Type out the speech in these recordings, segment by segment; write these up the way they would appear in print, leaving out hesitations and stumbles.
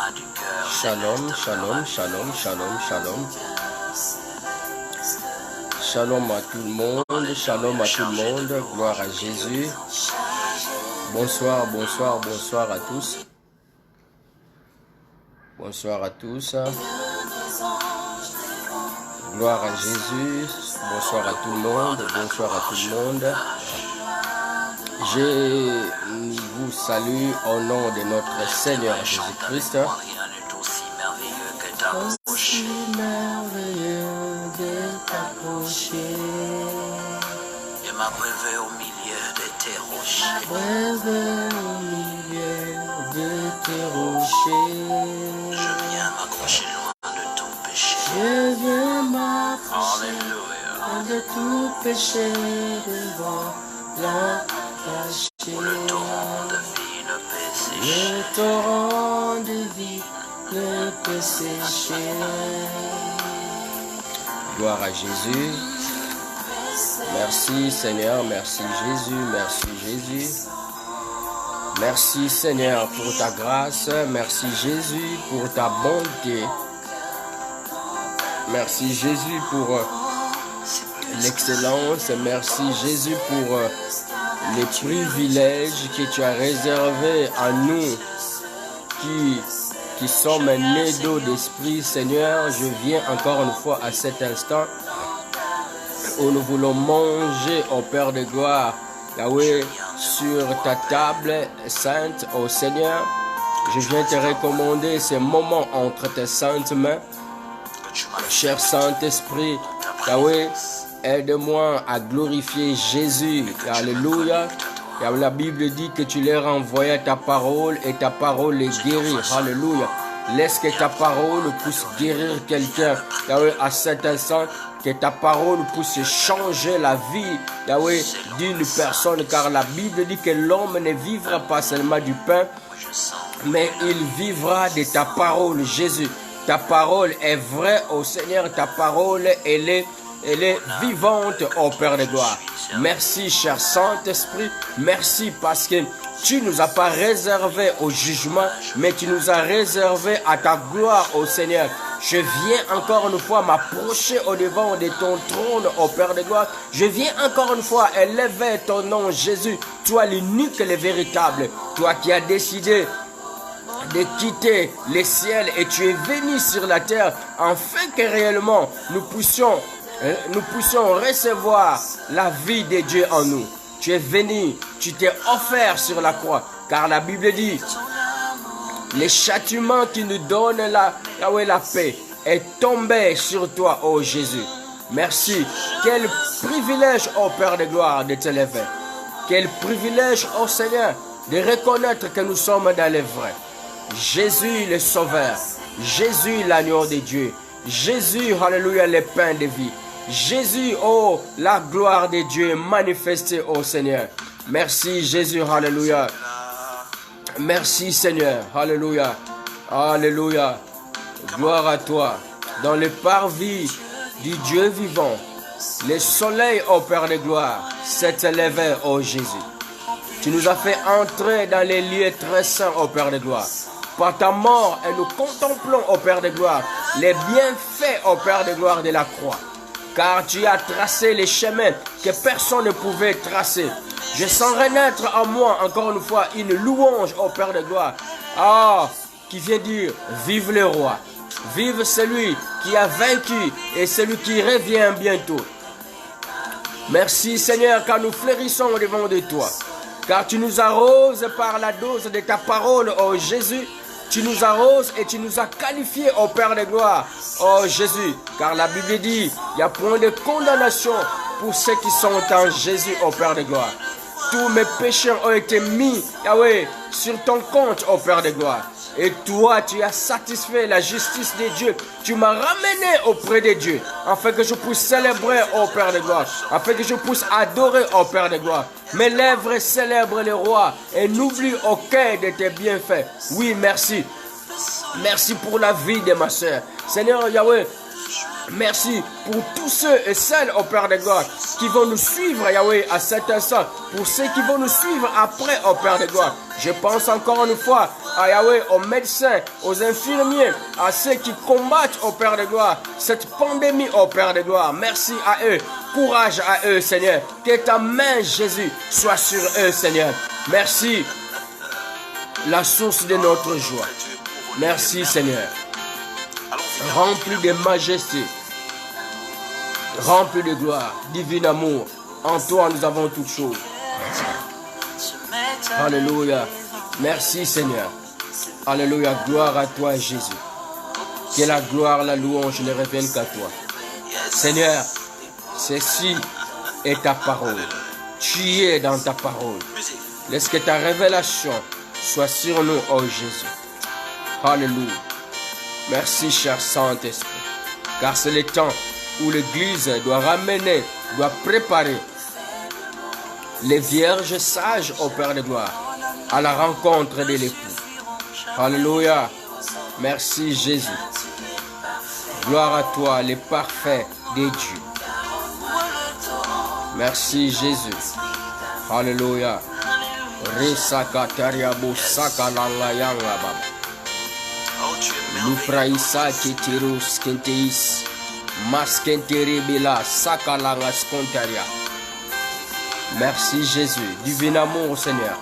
Shalom, shalom, shalom, shalom, shalom. Shalom à tout le monde, shalom à tout le monde, gloire à Jésus. Bonsoir, bonsoir, bonsoir à tous. Bonsoir à tous. Gloire à Jésus. Bonsoir à tout le monde, bonsoir à tout le monde. Je vous salue au nom de notre Seigneur Jésus-Christ. Aussi merveilleux de t'approcher. Je m'abreuve au milieu de tes rochers. Breuve au milieu de tes rochers. Je viens m'accrocher loin de tout péché. Je viens m'accrocher Alléluia. loin de tout péché devant la tâche. Le torrent de vie ne peut sécher. Le torrent de vie ne peut sécher. Gloire à Jésus. Merci Seigneur, merci Jésus, merci Jésus. Merci Seigneur pour ta grâce, merci Jésus pour ta bonté. Merci Jésus pour l'excellence, merci Jésus pour les privilèges que tu as réservés à nous qui sommes nés d'eau d'esprit. Seigneur, je viens encore une fois à cet instant où nous voulons manger au Père de gloire, Yahweh, sur ta table sainte, ô Seigneur. Je viens te recommander ces moments entre tes saintes mains. Cher Saint-Esprit, Yahweh, aide-moi à glorifier Jésus. Alléluia. La Bible dit que tu leur envoyais ta parole et ta parole les guérit. Alléluia. Laisse que ta parole puisse guérir quelqu'un. Yahweh, à cet instant, que ta parole puisse changer la vie, Yahweh, d'une personne. Car la Bible dit que l'homme ne vivra pas seulement du pain, mais il vivra de ta parole, Jésus. Ta parole est vraie, ô Seigneur. Ta parole, elle est vivante, ô Père de gloire. Merci, cher Saint-Esprit. Merci parce que tu nous as pas réservé au jugement, mais tu nous as réservé à ta gloire, ô Seigneur. Je viens encore une fois m'approcher au devant de ton trône, ô Père de gloire. Je viens encore une fois élever ton nom, Jésus. Toi l'unique et le véritable. Toi qui as décidé de quitter les ciels et tu es venu sur la terre afin que réellement nous puissions recevoir la vie de Dieu en nous. Tu es venu, tu t'es offert sur la croix, car la Bible dit, le châtiment qui nous donne la paix est tombé sur toi, ô Jésus. Merci. Quel privilège, ô Père de gloire, de te lever. Quel privilège, ô Seigneur, de reconnaître que nous sommes dans le vrai. Jésus le Sauveur, Jésus l'agneau de Dieu, Jésus, alléluia, le pain de vie. Jésus, oh, la gloire de Dieu manifestée, oh Seigneur. Merci Jésus, alléluia. Merci Seigneur, alléluia, alléluia. Gloire à toi. Dans le parvis du Dieu vivant, le soleil, oh Père de gloire, s'est élevé, oh Jésus. Tu nous as fait entrer dans les lieux très saints, oh Père de gloire. Par ta mort, et nous contemplons, ô Père de gloire, les bienfaits, ô Père de gloire, de la croix. Car tu as tracé les chemins que personne ne pouvait tracer. Je sens renaître en moi, encore une fois, une louange, ô Père de gloire. Qui vient dire, vive le roi. Vive celui qui a vaincu et celui qui revient bientôt. Merci Seigneur, car nous fleurissons devant de toi. Car tu nous arroses par la dose de ta parole, ô Jésus. Tu nous arroses et tu nous as qualifiés, ô Père de gloire, ô Jésus. Car la Bible dit, il n'y a point de condamnation pour ceux qui sont en Jésus, ô Père de gloire. Tous mes péchés ont été mis, Yahweh, sur ton compte, ô Père de gloire. Et toi, tu as satisfait la justice de Dieu. Tu m'as ramené auprès de Dieu, afin que je puisse célébrer, ô Père de gloire, afin que je puisse adorer, ô Père de gloire. Mes lèvres célèbrent le roi et n'oublie aucun de tes bienfaits. Oui, merci. Merci pour la vie de ma soeur. Seigneur Yahweh, merci pour tous ceux et celles, ô Père de gloire, qui vont nous suivre, Yahweh, à cet instant. Pour ceux qui vont nous suivre après, ô Père de gloire. Je pense encore une fois à Yahweh, aux médecins, aux infirmiers, à ceux qui combattent au Père de gloire cette pandémie au Père de gloire. Merci à eux. Courage à eux, Seigneur. Que ta main, Jésus, soit sur eux, Seigneur. Merci, la source de notre joie. Merci, Seigneur. Rempli de majesté, rempli de gloire, divin amour. En toi, nous avons toutes choses. Alléluia. Merci, Seigneur. Alléluia. Gloire à toi, Jésus. Que la gloire, la louange ne reviennent qu'à toi. Seigneur, ceci est ta parole. Tu es dans ta parole. Laisse que ta révélation soit sur nous, oh Jésus. Alléluia. Merci, cher Saint-Esprit. Car c'est le temps où l'Église doit ramener, doit préparer les vierges sages au Père de gloire à la rencontre de l'époux. Alléluia. Merci, Jésus. Gloire à toi, le parfait des dieux. Merci, Jésus. Alléluia. Resakatariabo sakalangayanga baba. Lupraisa ketirus kenteis. Maskenterebela sakalanga spontaria. Merci, Jésus. Divin amour, Seigneur.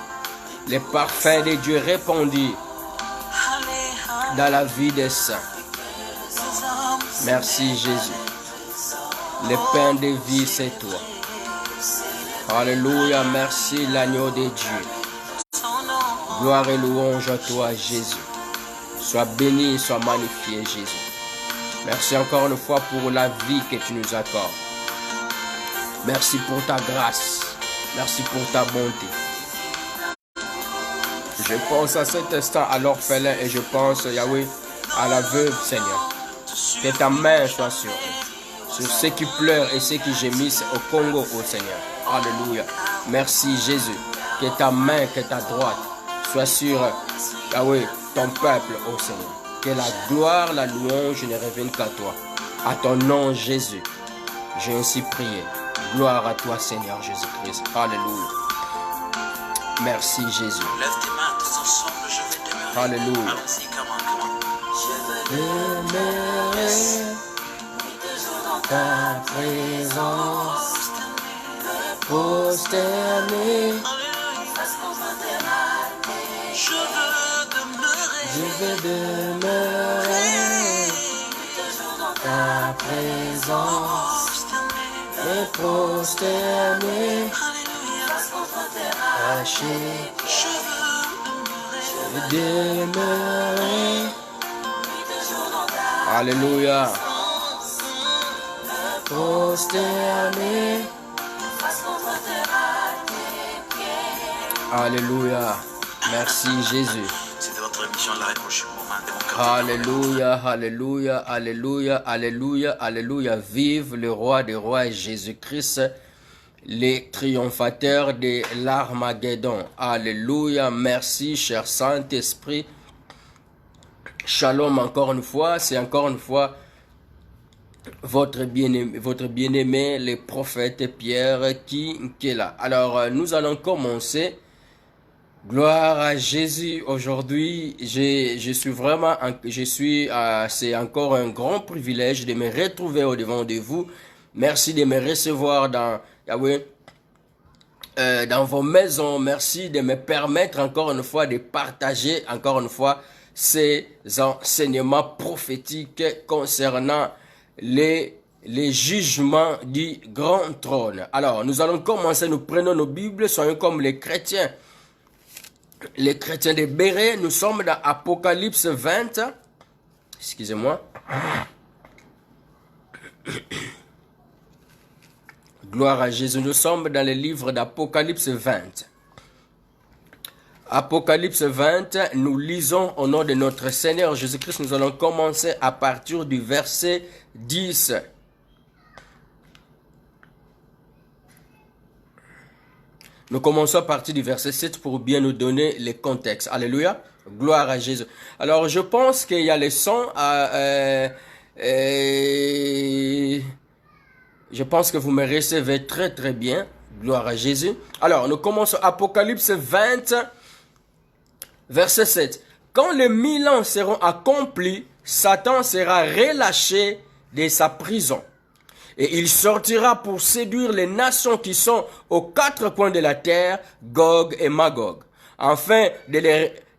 Le parfait de Dieu répandu dans la vie des saints. Merci, Jésus. Le pain de vie, c'est toi. Alléluia. Merci, l'agneau de Dieu. Gloire et louange à toi, Jésus. Sois béni, sois magnifié, Jésus. Merci encore une fois pour la vie que tu nous accordes. Merci pour ta grâce. Merci pour ta bonté. Je pense à cet instant à l'orphelin et je pense, Yahweh, à la veuve, Seigneur. Que ta main soit sur eux, sur ceux qui pleurent et ceux qui gémissent au Congo, oh Seigneur. Alléluia. Merci, Jésus. Que ta main, que ta droite soit sur, Yahweh, ton peuple, oh Seigneur. Que la gloire, la louange ne revienne qu'à toi. À ton nom, Jésus, j'ai ainsi prié. Gloire à toi, Seigneur Jésus-Christ. Alléluia. Merci, Jésus. Lève tes mains tous ensemble, je vais demeurer. Alléluia. Allons-y, comment. Demeurer ta présence, prosterné. Je veux demeurer ta présence et prosterné. Caché, je veux demeurer. Alléluia. Prosterné. Alléluia. Merci, Jésus. C'était votre émission La Réponse au moment de mon cœur. Alléluia, alléluia, alléluia, alléluia, alléluia. Vive le roi des rois Jésus-Christ, les triomphateurs de l'Armageddon. Alléluia, merci cher Saint-Esprit. Shalom encore une fois, c'est encore une fois votre bien-aimé, le prophète Pierre qui est là. Alors, nous allons commencer. Gloire à Jésus. Aujourd'hui, c'est encore un grand privilège de me retrouver au devant de vous. Merci de me recevoir dans vos maisons. Merci de me permettre encore une fois de partager encore une fois ces enseignements prophétiques concernant les jugements du grand trône. Alors, nous allons commencer, nous prenons nos Bibles, soyons comme les chrétiens de Béret. Nous sommes dans Apocalypse 20. Excusez-moi. Gloire à Jésus. Nous sommes dans le livre d'Apocalypse 20. Apocalypse 20, nous lisons au nom de notre Seigneur Jésus-Christ. Nous allons commencer à partir du verset 10. Nous commençons à partir du verset 7 pour bien nous donner le contexte. Alléluia. Gloire à Jésus. Alors, je pense qu'il y a les sons. Je pense que vous me recevez très très bien. Gloire à Jésus. Alors, nous commençons Apocalypse 20, verset 7. quand les 1000 ans seront accomplis, Satan sera relâché de sa prison. Et il sortira pour séduire les nations qui sont aux 4 coins de la terre, Gog et Magog, afin de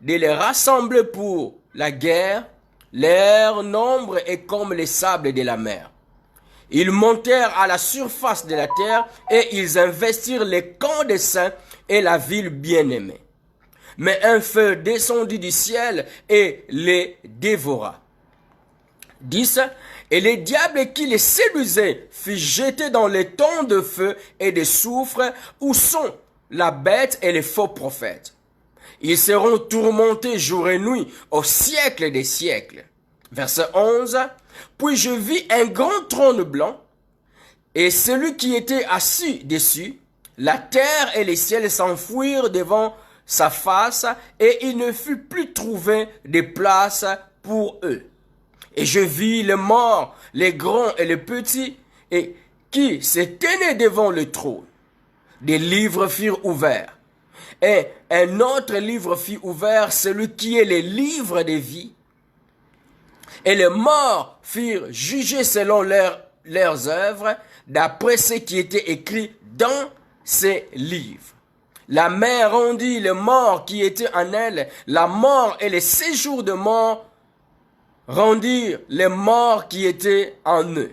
les rassembler pour la guerre. Leur nombre est comme les sables de la mer. Ils montèrent à la surface de la terre et ils investirent les camps des saints et la ville bien-aimée. Mais un feu descendit du ciel et les dévora. 10. Et les diables qui les séduisaient furent jetés dans les tonneaux de feu et de soufre où sont la bête et les faux prophètes. Ils seront tourmentés jour et nuit au siècle des siècles. Verset 11. Puis je vis un grand trône blanc et celui qui était assis dessus. La terre et les ciels s'enfuirent devant sa face et il ne fut plus trouvé de place pour eux. Et je vis les morts, les grands et les petits, et qui se tenaient devant le trône. Des livres furent ouverts. Et un autre livre fut ouvert, celui qui est le livre de vie. Et les morts furent jugés selon leurs œuvres, d'après ce qui était écrit dans ces livres. La mer rendit les morts qui étaient en elle, la mort et les séjours de mort rendirent les morts qui étaient en eux.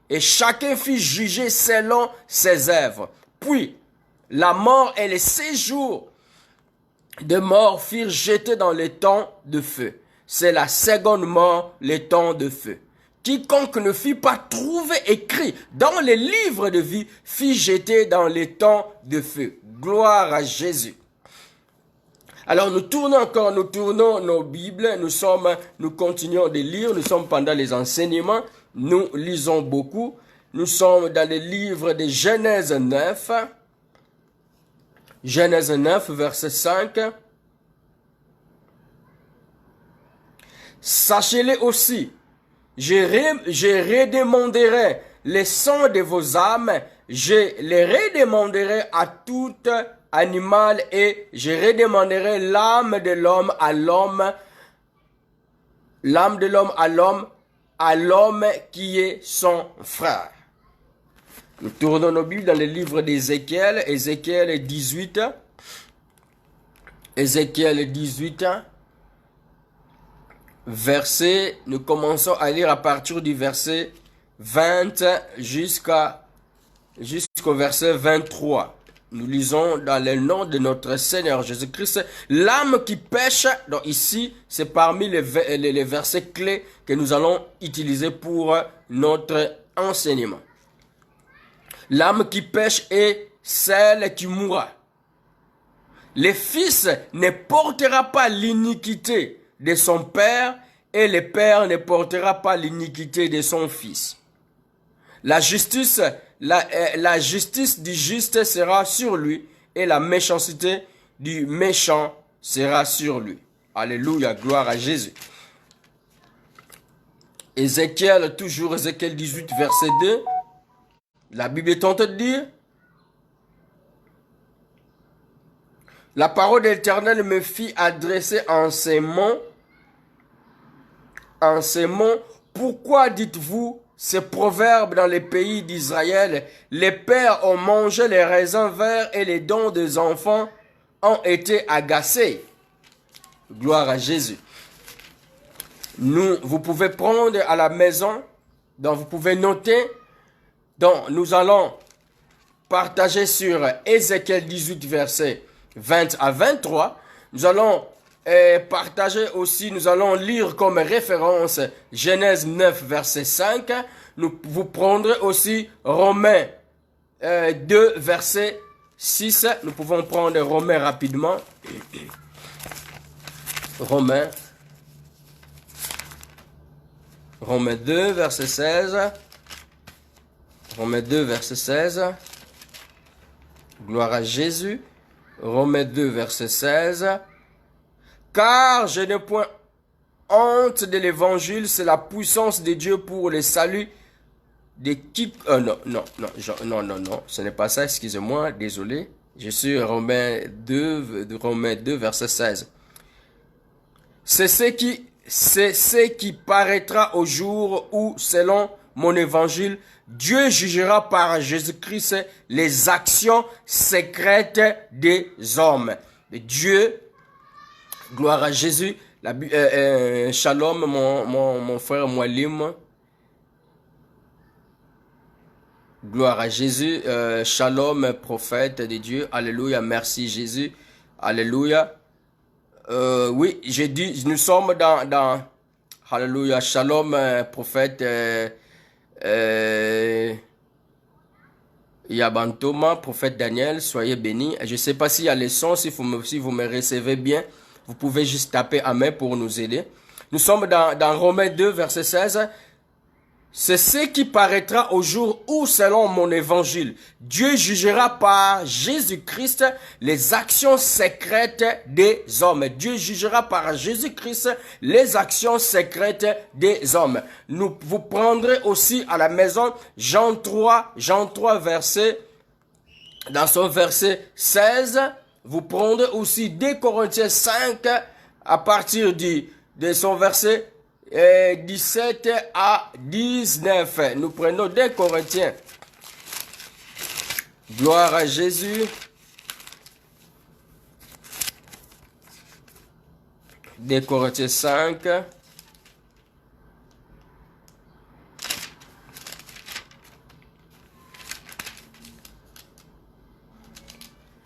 Et chacun fut jugé selon ses œuvres. Puis, la mort et les séjours de mort furent jetés dans les temps de feu. C'est la seconde mort, les temps de feu. Quiconque ne fut pas trouvé écrit dans les livres de vie fut jeté dans les temps de feu. Gloire à Jésus. Alors nous tournons nos Bibles, nous continuons de lire, nous sommes pendant les enseignements, nous lisons beaucoup. Nous sommes dans le livre de Genèse 9. Genèse 9, verset 5. Sachez-le aussi, je redemanderai les sangs de vos âmes, je les redemanderai à tout animal et je redemanderai l'âme de l'homme à l'homme, l'âme de l'homme à l'homme qui est son frère. Nous tournons nos Bibles dans le livre d'Ézéchiel, Ézéchiel 18. Ézéchiel 18, verset, nous commençons à lire à partir du verset 20 jusqu'au verset 23. Nous lisons dans le nom de notre Seigneur Jésus-Christ. L'âme qui pêche, donc ici, c'est parmi les versets clés que nous allons utiliser pour notre enseignement. L'âme qui pêche est celle qui mourra. Le fils ne portera pas l'iniquité de son père et le père ne portera pas l'iniquité de son fils. La justice du juste sera sur lui et la méchanceté du méchant sera sur lui. Alléluia, gloire à Jésus. Ézéchiel, toujours Ézéchiel 18, verset 2. La Bible tente de dire: la parole de l'Éternel me fit adresser en ces mots. Pourquoi dites-vous ces proverbes dans les pays d'Israël? Les pères ont mangé les raisins verts et les dents des enfants ont été agacés. Gloire à Jésus. Vous pouvez prendre à la maison, donc vous pouvez noter. Donc nous allons partager sur Ézéchiel 18, verset 20 à 23. Nous allons partager aussi, nous allons lire comme référence Genèse 9, verset 5. Vous prendrez aussi Romains 2, verset 6. Nous pouvons prendre Romains rapidement. Romains 2, verset 16. Romains 2, verset 16. Gloire à Jésus. Romains 2, verset 16. Car je n'ai point honte de l'évangile, c'est la puissance de Dieu pour le salut de qui... non, ce n'est pas ça, excusez-moi, désolé. Je suis Romains 2, verset 16. C'est ce qui paraîtra au jour où, selon mon évangile, Dieu jugera par Jésus-Christ les actions secrètes des hommes. Dieu, gloire à Jésus, shalom mon frère Moualim, gloire à Jésus, shalom prophète de Dieu, alléluia, merci Jésus, alléluia. Oui, j'ai dit, nous sommes dans alléluia, shalom prophète Yabantoma, prophète Daniel, soyez bénis. Je ne sais pas s'il y a les sons, si vous me recevez bien, vous pouvez juste taper Amen pour nous aider. Nous sommes dans Romains 2, verset 16. C'est ce qui paraîtra au jour où, selon mon évangile, Dieu jugera par Jésus-Christ les actions secrètes des hommes. Dieu jugera par Jésus-Christ les actions secrètes des hommes. Vous prendrez aussi à la maison Jean 3 verset, dans son verset 16. Vous prendrez aussi 2 Corinthiens 5 à partir de son verset 17 à 19. Nous prenons 2 Corinthiens. Gloire à Jésus. 2 Corinthiens 5.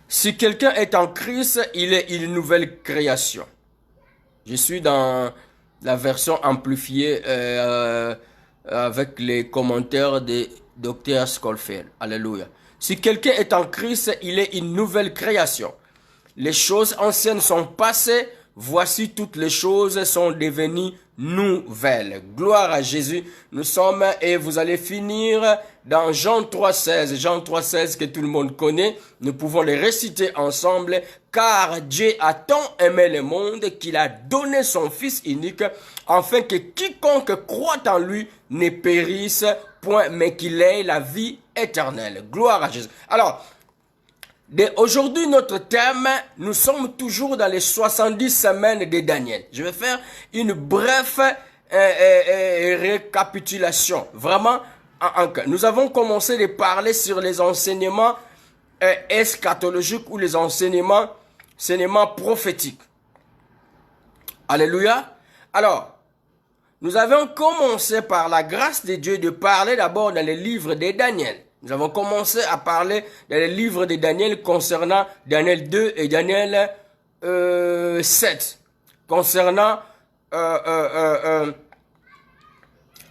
Si quelqu'un est en Christ, il est une nouvelle création. Je suis dans la version amplifiée avec les commentaires de Dr. Scofield. Alléluia. Si quelqu'un est en Christ, il est une nouvelle création. Les choses anciennes sont passées, voici toutes les choses sont devenues nouvelles. Gloire à Jésus. Nous sommes, et vous allez finir dans Jean 3,16. Jean 3,16 que tout le monde connaît. Nous pouvons les réciter ensemble. Car Dieu a tant aimé le monde qu'il a donné son Fils unique, afin que quiconque croit en lui ne périsse point, mais qu'il ait la vie éternelle. Gloire à Jésus. Alors, aujourd'hui, notre thème, nous sommes toujours dans les 70 semaines de Daniel. Je vais faire une brève récapitulation. Vraiment, nous avons commencé de parler sur les enseignements eschatologiques ou les enseignements prophétiques. Alléluia. Alors, nous avons commencé par la grâce de Dieu de parler d'abord dans les livres de Daniel. Nous avons commencé à parler dans les livres de Daniel concernant Daniel 2 et Daniel 7. Concernant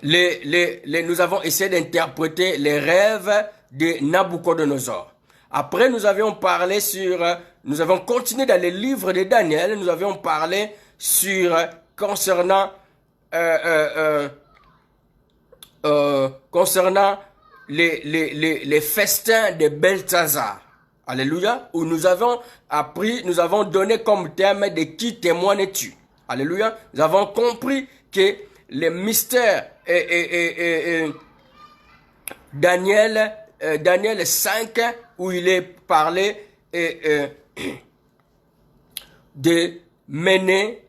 nous avons essayé d'interpréter les rêves de Nabucodonosor. Après, nous avons continué dans les livres de Daniel, nous avions parlé concernant les festins de Belthazar. Alléluia. Où nous avons donné comme thème de qui témoignes-tu. Alléluia. Nous avons compris que les mystères Daniel 5, où il est parlé de Méné,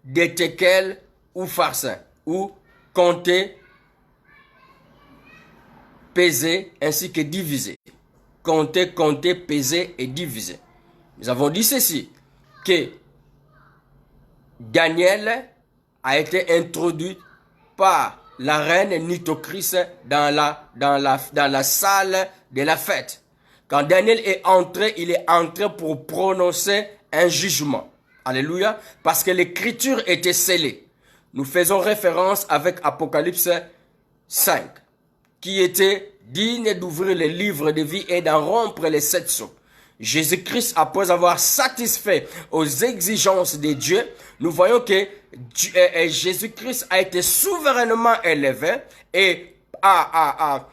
de Tekel ou Farsin, ou compter, peser ainsi que diviser. Compter, peser et diviser. Nous avons dit ceci, que Daniel a été introduit par la reine Nitocris dans la salle de la fête. Quand Daniel est entré, il est entré pour prononcer un jugement. Alléluia. Parce que l'écriture était scellée. Nous faisons référence avec Apocalypse 5, qui était digne d'ouvrir les livres de vie et d'en rompre les 7 sceaux. Jésus-Christ, après avoir satisfait aux exigences de Dieu, nous voyons que Jésus-Christ a été souverainement élevé et à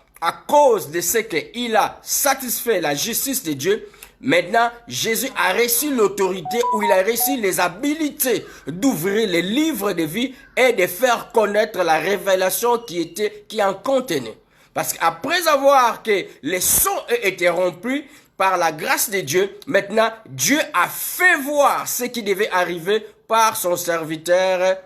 cause de ce qu'il a satisfait la justice de Dieu, maintenant Jésus a reçu l'autorité ou il a reçu les habilités d'ouvrir les livres de vie et de faire connaître la révélation qui en contenait. Parce qu'après avoir que les sceaux étaient rompus, par la grâce de Dieu, maintenant, Dieu a fait voir ce qui devait arriver par son serviteur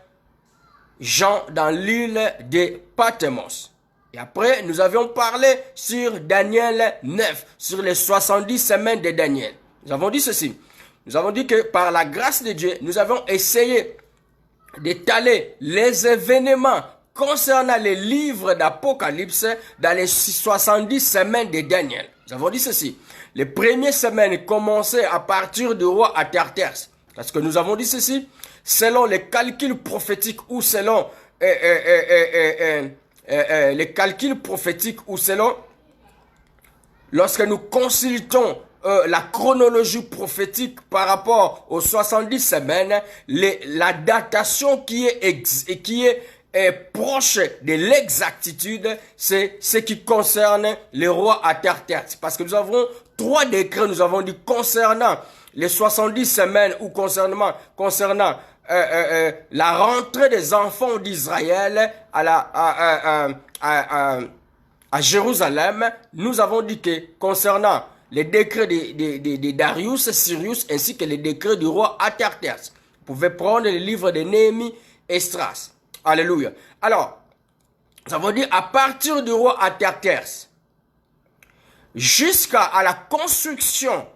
Jean dans l'île de Patmos. Et après, nous avions parlé sur Daniel 9, sur les 70 semaines de Daniel. Nous avons dit ceci. Nous avons dit que par la grâce de Dieu, nous avons essayé d'étaler les événements concernant les livres d'Apocalypse dans les 70 semaines de Daniel. Nous avons dit ceci. Les premières semaines commençaient à partir du roi Artaxerxès. Parce que nous avons dit ceci, selon les calculs prophétiques ou selon les calculs prophétiques ou selon, lorsque nous consultons la chronologie prophétique par rapport aux 70 semaines, la datation qui est proche de l'exactitude, c'est ce qui concerne le roi Artaxerxès. Parce que nous avons 3 décrets, nous avons dit concernant les 70 semaines ou concernant la rentrée des enfants d'Israël à Jérusalem. Nous avons dit que concernant les décrets de Darius, Cyrus, ainsi que les décrets du roi Artaxerxès, vous pouvez prendre les livres de Néhémie et Esdras. Alléluia. Alors, nous avons dit à partir du roi Artaxerxès jusqu'à la construction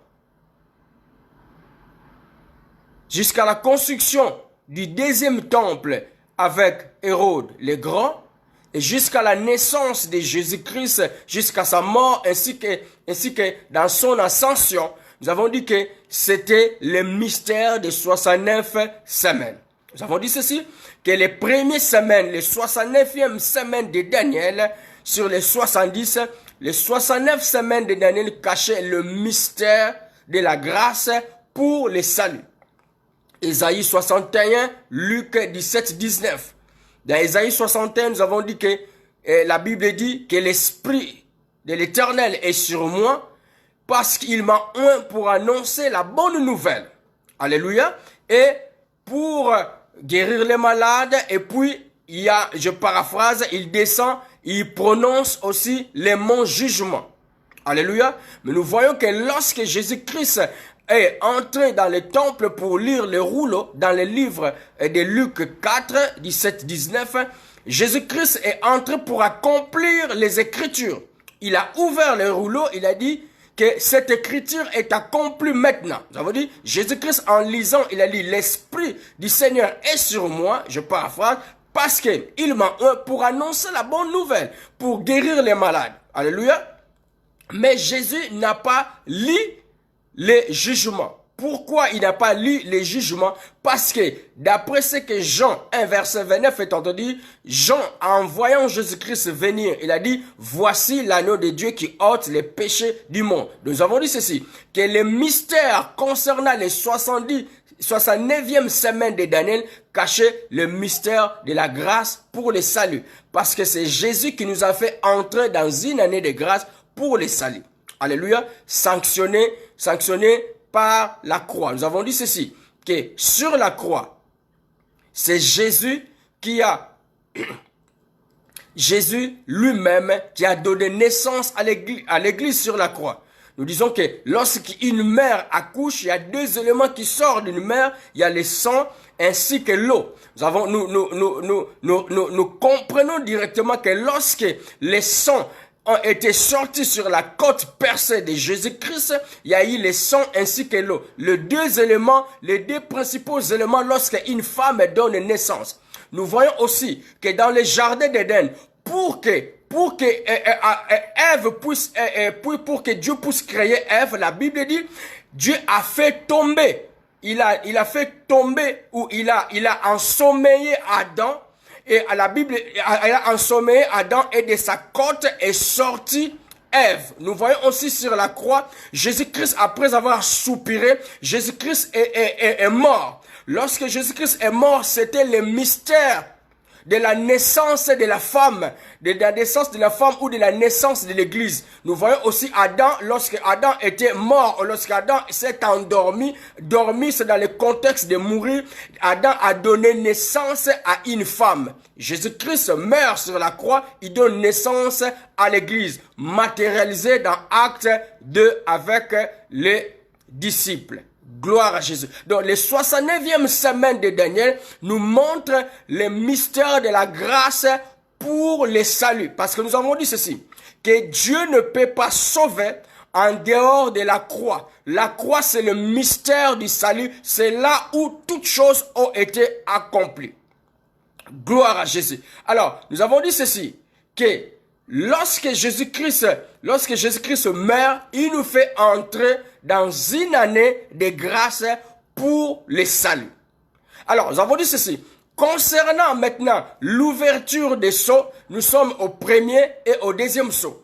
du deuxième temple avec Hérode le Grand, et jusqu'à la naissance de Jésus-Christ, jusqu'à sa mort, ainsi que dans son ascension, nous avons dit que c'était le mystère des 69 semaines. Nous avons dit ceci, que les premières semaines, les 69e semaines de Daniel, sur les 70, les 69 semaines de Daniel cachaient le mystère de la grâce pour le salut. Ésaïe 61, Luc 17, 19. Dans Ésaïe 61, nous avons dit que la Bible dit que l'Esprit de l'Éternel est sur moi parce qu'il m'a oint pour annoncer la bonne nouvelle. Alléluia. Et pour guérir les malades. Et puis, je paraphrase, il descend, il prononce aussi les mots jugement. Alléluia. Mais nous voyons que lorsque Jésus-Christ est entré dans le temple pour lire le rouleau, dans le livre de Luc 4, 17, 19, Jésus-Christ est entré pour accomplir les Écritures. Il a ouvert le rouleau, il a dit que cette écriture est accomplie maintenant. Ça veut dire, Jésus-Christ en lisant, il a dit, l'Esprit du Seigneur est sur moi, je paraphrase, parce qu'il m'a oint pour annoncer la bonne nouvelle, pour guérir les malades. Alléluia. Mais Jésus n'a pas lu les jugements. Pourquoi il n'a pas lu les jugements? Parce que d'après ce que Jean 1 verset 29 est entendu, Jean en voyant Jésus-Christ venir, il a dit, voici l'agneau de Dieu qui ôte les péchés du monde. Nous avons dit ceci, que les mystères concernant les 69e semaine de Daniel cachaient le mystère de la grâce pour le salut. Parce que c'est Jésus qui nous a fait entrer dans une année de grâce pour le salut. Alléluia, sanctionné par la croix. Nous avons dit ceci, que sur la croix, c'est Jésus lui-même qui a donné naissance à l'église sur la croix. Nous disons que lorsqu'une mère accouche, il y a 2 éléments qui sortent d'une mère, il y a le sang ainsi que l'eau. Nous comprenons directement que lorsque le sang ont été sortis sur la côte percée de Jésus-Christ, il y a eu le sang ainsi que l'eau. Les 2 éléments, les 2 principaux éléments lorsqu'une femme donne naissance. Nous voyons aussi que dans le jardin d'Éden, pour que Dieu puisse créer Ève, la Bible dit, Dieu a fait tomber, il a fait tomber ou il a ensommeillé Adam. Et à la Bible, elle a ensommeillé Adam et de sa côte est sortie Ève. Nous voyons aussi sur la croix, Jésus-Christ, après avoir soupiré, Jésus-Christ est mort. Lorsque Jésus-Christ est mort, c'était le mystère de la naissance de la femme, de la naissance de la femme ou de la naissance de l'église. Nous voyons aussi Adam, lorsque Adam était mort, lorsque Adam s'est endormi, dormi, c'est dans le contexte de mourir, Adam a donné naissance à une femme. Jésus-Christ meurt sur la croix, il donne naissance à l'église, matérialisée dans Acte 2 avec les disciples. Gloire à Jésus. Donc, les 69e semaine de Daniel nous montre les mystères de la grâce pour les saluts. Parce que nous avons dit ceci, que Dieu ne peut pas sauver en dehors de la croix. La croix, c'est le mystère du salut. C'est là où toutes choses ont été accomplies. Gloire à Jésus. Alors, nous avons dit ceci, que lorsque Jésus-Christ meurt, il nous fait entrer dans une année de grâce pour les saluts. Alors, nous avons dit ceci. Concernant maintenant l'ouverture des sceaux, nous sommes au premier et au deuxième sceau.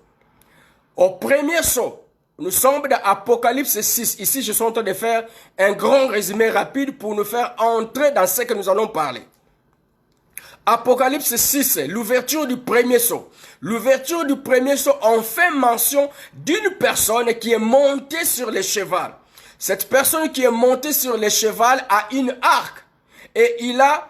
Au premier sceau, nous sommes dans Apocalypse 6. Ici, je suis en train de faire un grand résumé rapide pour nous faire entrer dans ce que nous allons parler. Apocalypse 6, l'ouverture du premier sceau. L'ouverture du premier sceau, on fait mention d'une personne qui est montée sur le cheval. Cette personne qui est montée sur le cheval a une arc et il a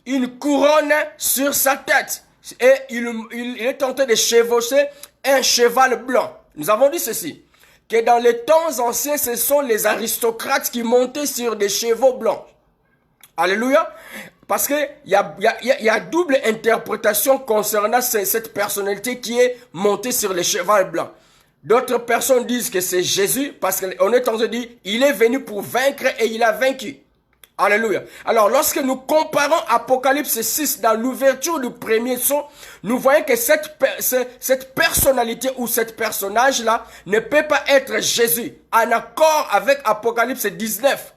une couronne sur sa tête. Et il est tenté de chevaucher un cheval blanc. Nous avons dit ceci, que dans les temps anciens, ce sont les aristocrates qui montaient sur des chevaux blancs. Alléluia. Parce que il y a double interprétation concernant cette personnalité qui est montée sur le cheval blanc. D'autres personnes disent que c'est Jésus parce qu'on est en train de dire il est venu pour vaincre et il a vaincu. Alléluia. Alors lorsque nous comparons Apocalypse 6 dans l'ouverture du premier sceau, nous voyons que cette personnalité ou cet personnage-là ne peut pas être Jésus. En accord avec Apocalypse 19.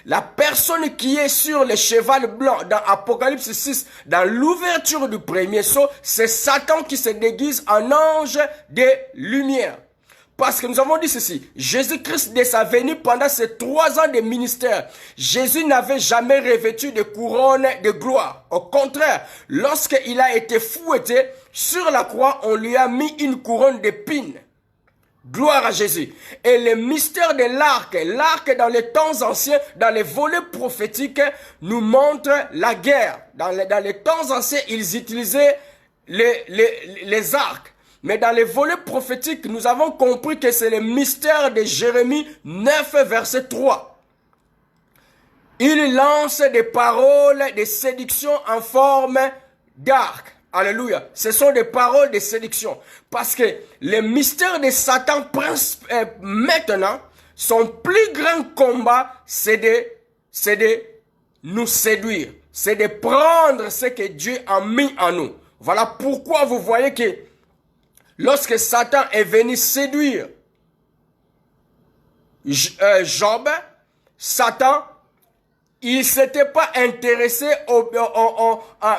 La personne qui est sur le cheval blanc dans Apocalypse 6, dans l'ouverture du premier sceau, c'est Satan qui se déguise en ange de lumière. Parce que nous avons dit ceci, Jésus-Christ dès sa venue pendant ces 3 ans de ministère, Jésus n'avait jamais revêtu de couronne de gloire. Au contraire, lorsqu'il a été fouetté sur la croix, on lui a mis une couronne d'épines. Gloire à Jésus. Et le mystère de l'arc dans les temps anciens, dans les volets prophétiques, nous montre la guerre. Dans les temps anciens, ils utilisaient les arcs. Mais dans les volets prophétiques, nous avons compris que c'est le mystère de Jérémie 9, verset 3. Il lance des paroles de séduction en forme d'arc. Alléluia. Ce sont des paroles de séduction. Parce que le mystère de Satan, maintenant, son plus grand combat, c'est de nous séduire. C'est de prendre ce que Dieu a mis en nous. Voilà pourquoi vous voyez que lorsque Satan est venu séduire Job, Satan, il s'était pas intéressé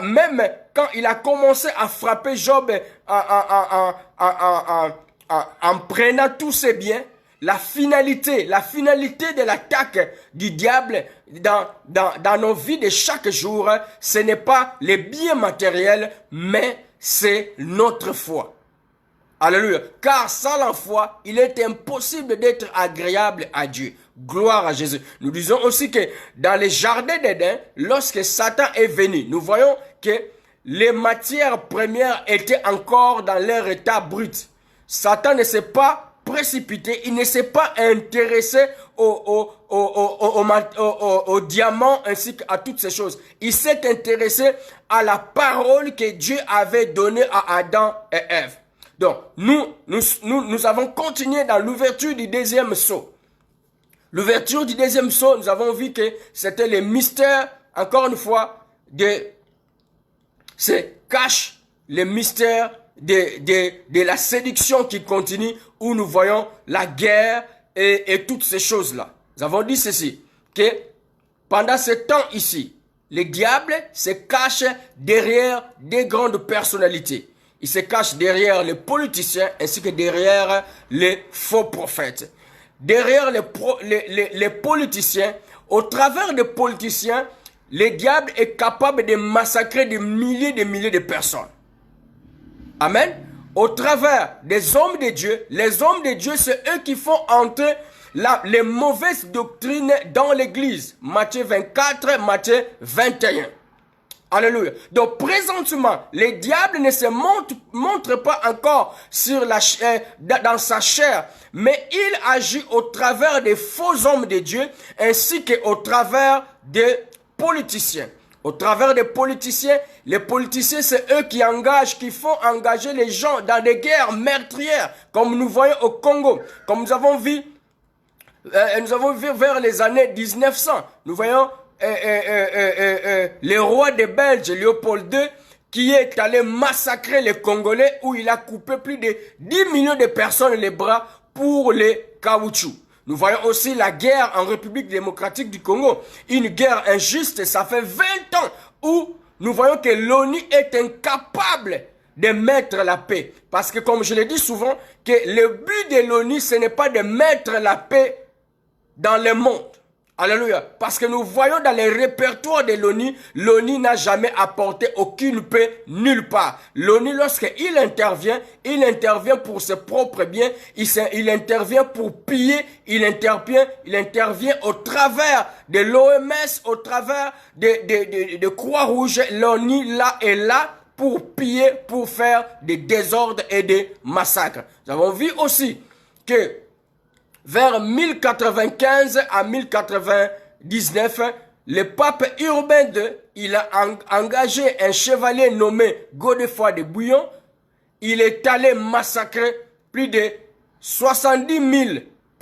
même quand il a commencé à frapper Job en prenant tous ses biens. La finalité de l'attaque du diable dans nos vies de chaque jour, ce n'est pas les biens matériels, mais c'est notre foi. Alléluia. Car sans la foi, il est impossible d'être agréable à Dieu. Gloire à Jésus. Nous disons aussi que dans les jardins d'Éden, lorsque Satan est venu, nous voyons que les matières premières étaient encore dans leur état brut. Satan ne s'est pas précipité, il ne s'est pas intéressé aux diamants ainsi qu'à toutes ces choses. Il s'est intéressé à la parole que Dieu avait donnée à Adam et Ève. Donc, nous avons continué dans l'ouverture du deuxième sceau. L'ouverture du deuxième sceau, nous avons vu que c'était le mystère, encore une fois, cache le mystère de la séduction qui continue, où nous voyons la guerre et toutes ces choses-là. Nous avons dit ceci, que pendant ce temps ici, le diable se cache derrière des grandes personnalités. Il se cache derrière les politiciens ainsi que derrière les faux prophètes. Derrière les politiciens, au travers des politiciens, le diable est capable de massacrer des milliers de personnes. Amen. Au travers des hommes de Dieu, les hommes de Dieu, c'est eux qui font entrer les mauvaises doctrines dans l'église. Matthieu 24, Matthieu 21. Alléluia. Donc présentement, le diable ne se montre pas encore dans sa chair, mais il agit au travers des faux hommes de Dieu, ainsi qu'au travers des politiciens. Au travers des politiciens, les politiciens, c'est eux qui font engager les gens dans des guerres meurtrières, comme nous voyons au Congo, comme nous avons vu vers les années 1900. Nous voyons le roi des Belges, Léopold II, qui est allé massacrer les Congolais, où il a coupé plus de 10 millions de personnes les bras pour les caoutchoucs. Nous voyons aussi la guerre en République démocratique du Congo, une guerre injuste. Ça fait 20 ans où nous voyons que l'ONU est incapable de mettre la paix. Parce que comme je le dis souvent, que le but de l'ONU, ce n'est pas de mettre la paix dans le monde. Alléluia. Parce que nous voyons dans les répertoires de l'ONU, l'ONU n'a jamais apporté aucune paix nulle part. L'ONU, lorsqu'il intervient pour ses propres biens, il intervient pour piller, il intervient au travers de l'OMS, au travers de Croix-Rouge. L'ONU là est là pour piller, pour faire des désordres et des massacres. Nous avons vu aussi que vers 1095 à 1099, le pape Urbain II, il a engagé un chevalier nommé Godefroy de Bouillon. Il est allé massacrer plus de 70 000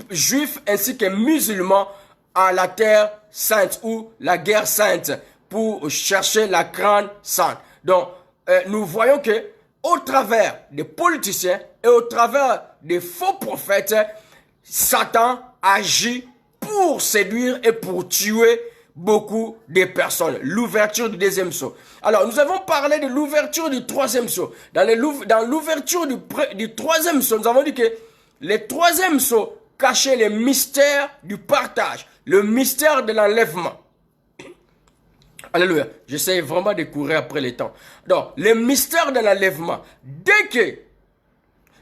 juifs ainsi que musulmans à la terre sainte ou la guerre sainte pour chercher la crâne sainte. Donc, nous voyons que au travers des politiciens et au travers des faux prophètes, Satan agit pour séduire et pour tuer beaucoup de personnes. L'ouverture du deuxième sceau. Alors, nous avons parlé de l'ouverture du troisième sceau. Dans l'ouverture du troisième sceau, nous avons dit que le troisième sceau cachait le mystère du partage, le mystère de l'enlèvement. Alléluia. J'essaie vraiment de courir après le temps. Donc, le mystère de l'enlèvement. Dès que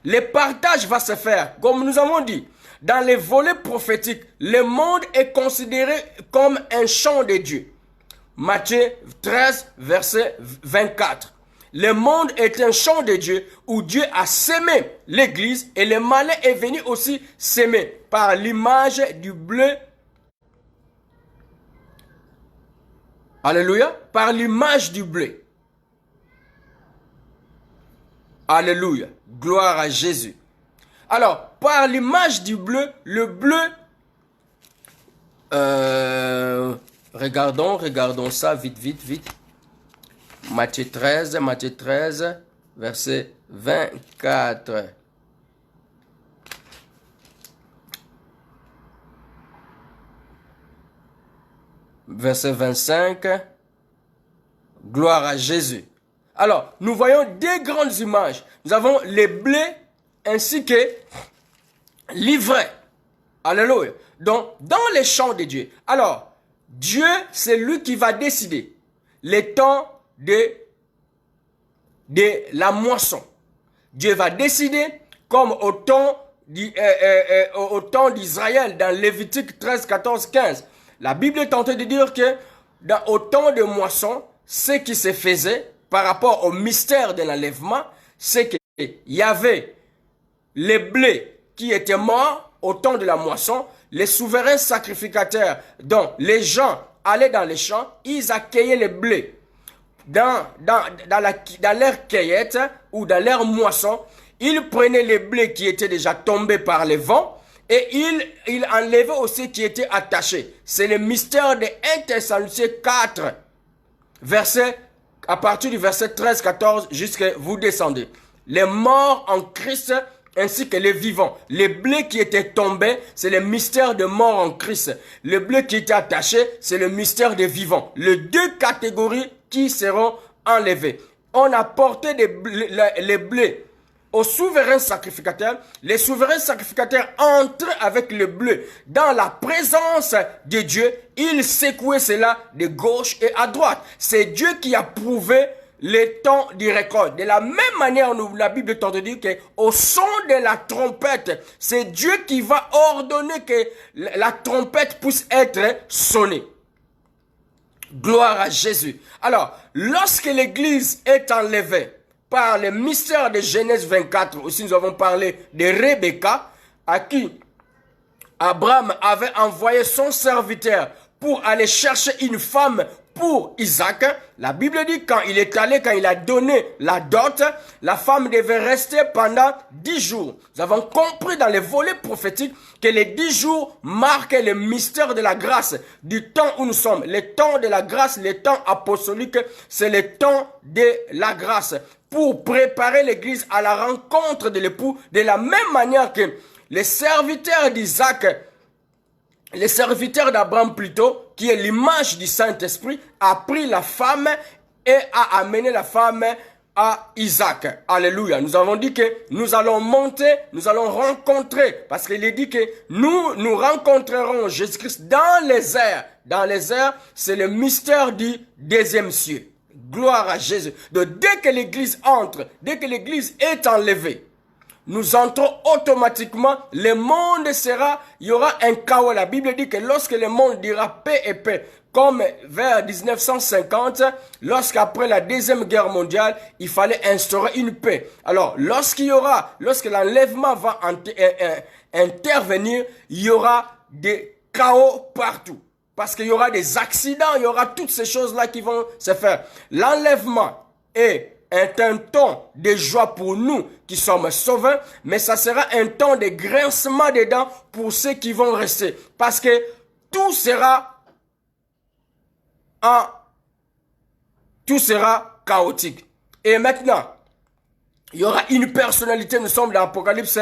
le partage va se faire, comme nous avons dit, dans les volets prophétiques, le monde est considéré comme un champ de Dieu. Matthieu 13, verset 24. Le monde est un champ de Dieu où Dieu a sémé l'église et le malin est venu aussi s'aimer par l'image du bleu. Alléluia. Par l'image du bleu. Alléluia. Gloire à Jésus. Alors, par l'image du bleu, le bleu, regardons ça vite. Matthieu 13, verset 24. Verset 25. Gloire à Jésus. Alors, nous voyons deux grandes images. Nous avons les blés ainsi que l'ivraie. Alléluia. Donc, dans les champs de Dieu. Alors, Dieu, c'est lui qui va décider les temps de la moisson. Dieu va décider comme au temps d'Israël dans Lévitique 13, 14, 15. La Bible est tentée de dire que au temps de moisson, ce qui se faisait par rapport au mystère de l'enlèvement, c'est qu'il y avait les blés qui étaient morts au temps de la moisson, les souverains sacrificateurs, dont les gens allaient dans les champs, ils accueillaient les blés. Dans leur cueillette ou dans leur moisson, ils prenaient les blés qui étaient déjà tombés par les vents et ils enlevaient aussi qui étaient attachés. C'est le mystère de 1 Thessaloniciens 4, à partir du verset 13-14 jusqu'à vous descendez. Les morts en Christ ainsi que les vivants. Les blés qui étaient tombés, c'est le mystère de mort en Christ. Les blés qui étaient attachés, c'est le mystère des vivants. Les deux catégories qui seront enlevées. On a porté les blés au souverain sacrificateur. Les souverains sacrificateurs entraient avec le bleu dans la présence de Dieu. Ils secouaient cela de gauche et à droite. C'est Dieu qui a prouvé les temps du récolte. De la même manière, la Bible tente de dire qu'au son de la trompette, c'est Dieu qui va ordonner que la trompette puisse être sonnée. Gloire à Jésus. Alors, lorsque l'Église est enlevée par le mystère de Genèse 24, aussi nous avons parlé de Rebecca, à qui Abraham avait envoyé son serviteur pour aller chercher une femme pour Isaac. La Bible dit quand il est allé, quand il a donné la dot, la femme devait rester pendant 10 jours. Nous avons compris dans les volets prophétiques que les 10 jours marquaient le mystère de la grâce, du temps où nous sommes. Le temps de la grâce, le temps apostolique, c'est le temps de la grâce. Pour préparer l'Église à la rencontre de l'époux, de la même manière que les serviteurs d'Isaac, les serviteurs d'Abraham plutôt, qui est l'image du Saint-Esprit, a pris la femme et a amené la femme à Isaac. Alléluia. Nous avons dit que nous allons monter, nous allons rencontrer, parce qu'il est dit que nous rencontrerons Jésus-Christ dans les airs. Dans les airs, c'est le mystère du deuxième cieux. Gloire à Jésus. Donc dès que l'Église entre, dès que l'Église est enlevée, nous entrons automatiquement, le monde sera, il y aura un chaos. La Bible dit que lorsque le monde dira paix et paix, comme vers 1950, lorsqu'après la Deuxième Guerre mondiale, il fallait instaurer une paix. Alors, lorsque l'enlèvement va intervenir, il y aura des chaos partout. Parce qu'il y aura des accidents, il y aura toutes ces choses-là qui vont se faire. L'enlèvement est un temps de joie pour nous qui sommes sauvés, mais ça sera un temps de grincement des dents pour ceux qui vont rester. Parce que tout sera chaotique. Et maintenant, il y aura une personnalité, nous sommes dans l'Apocalypse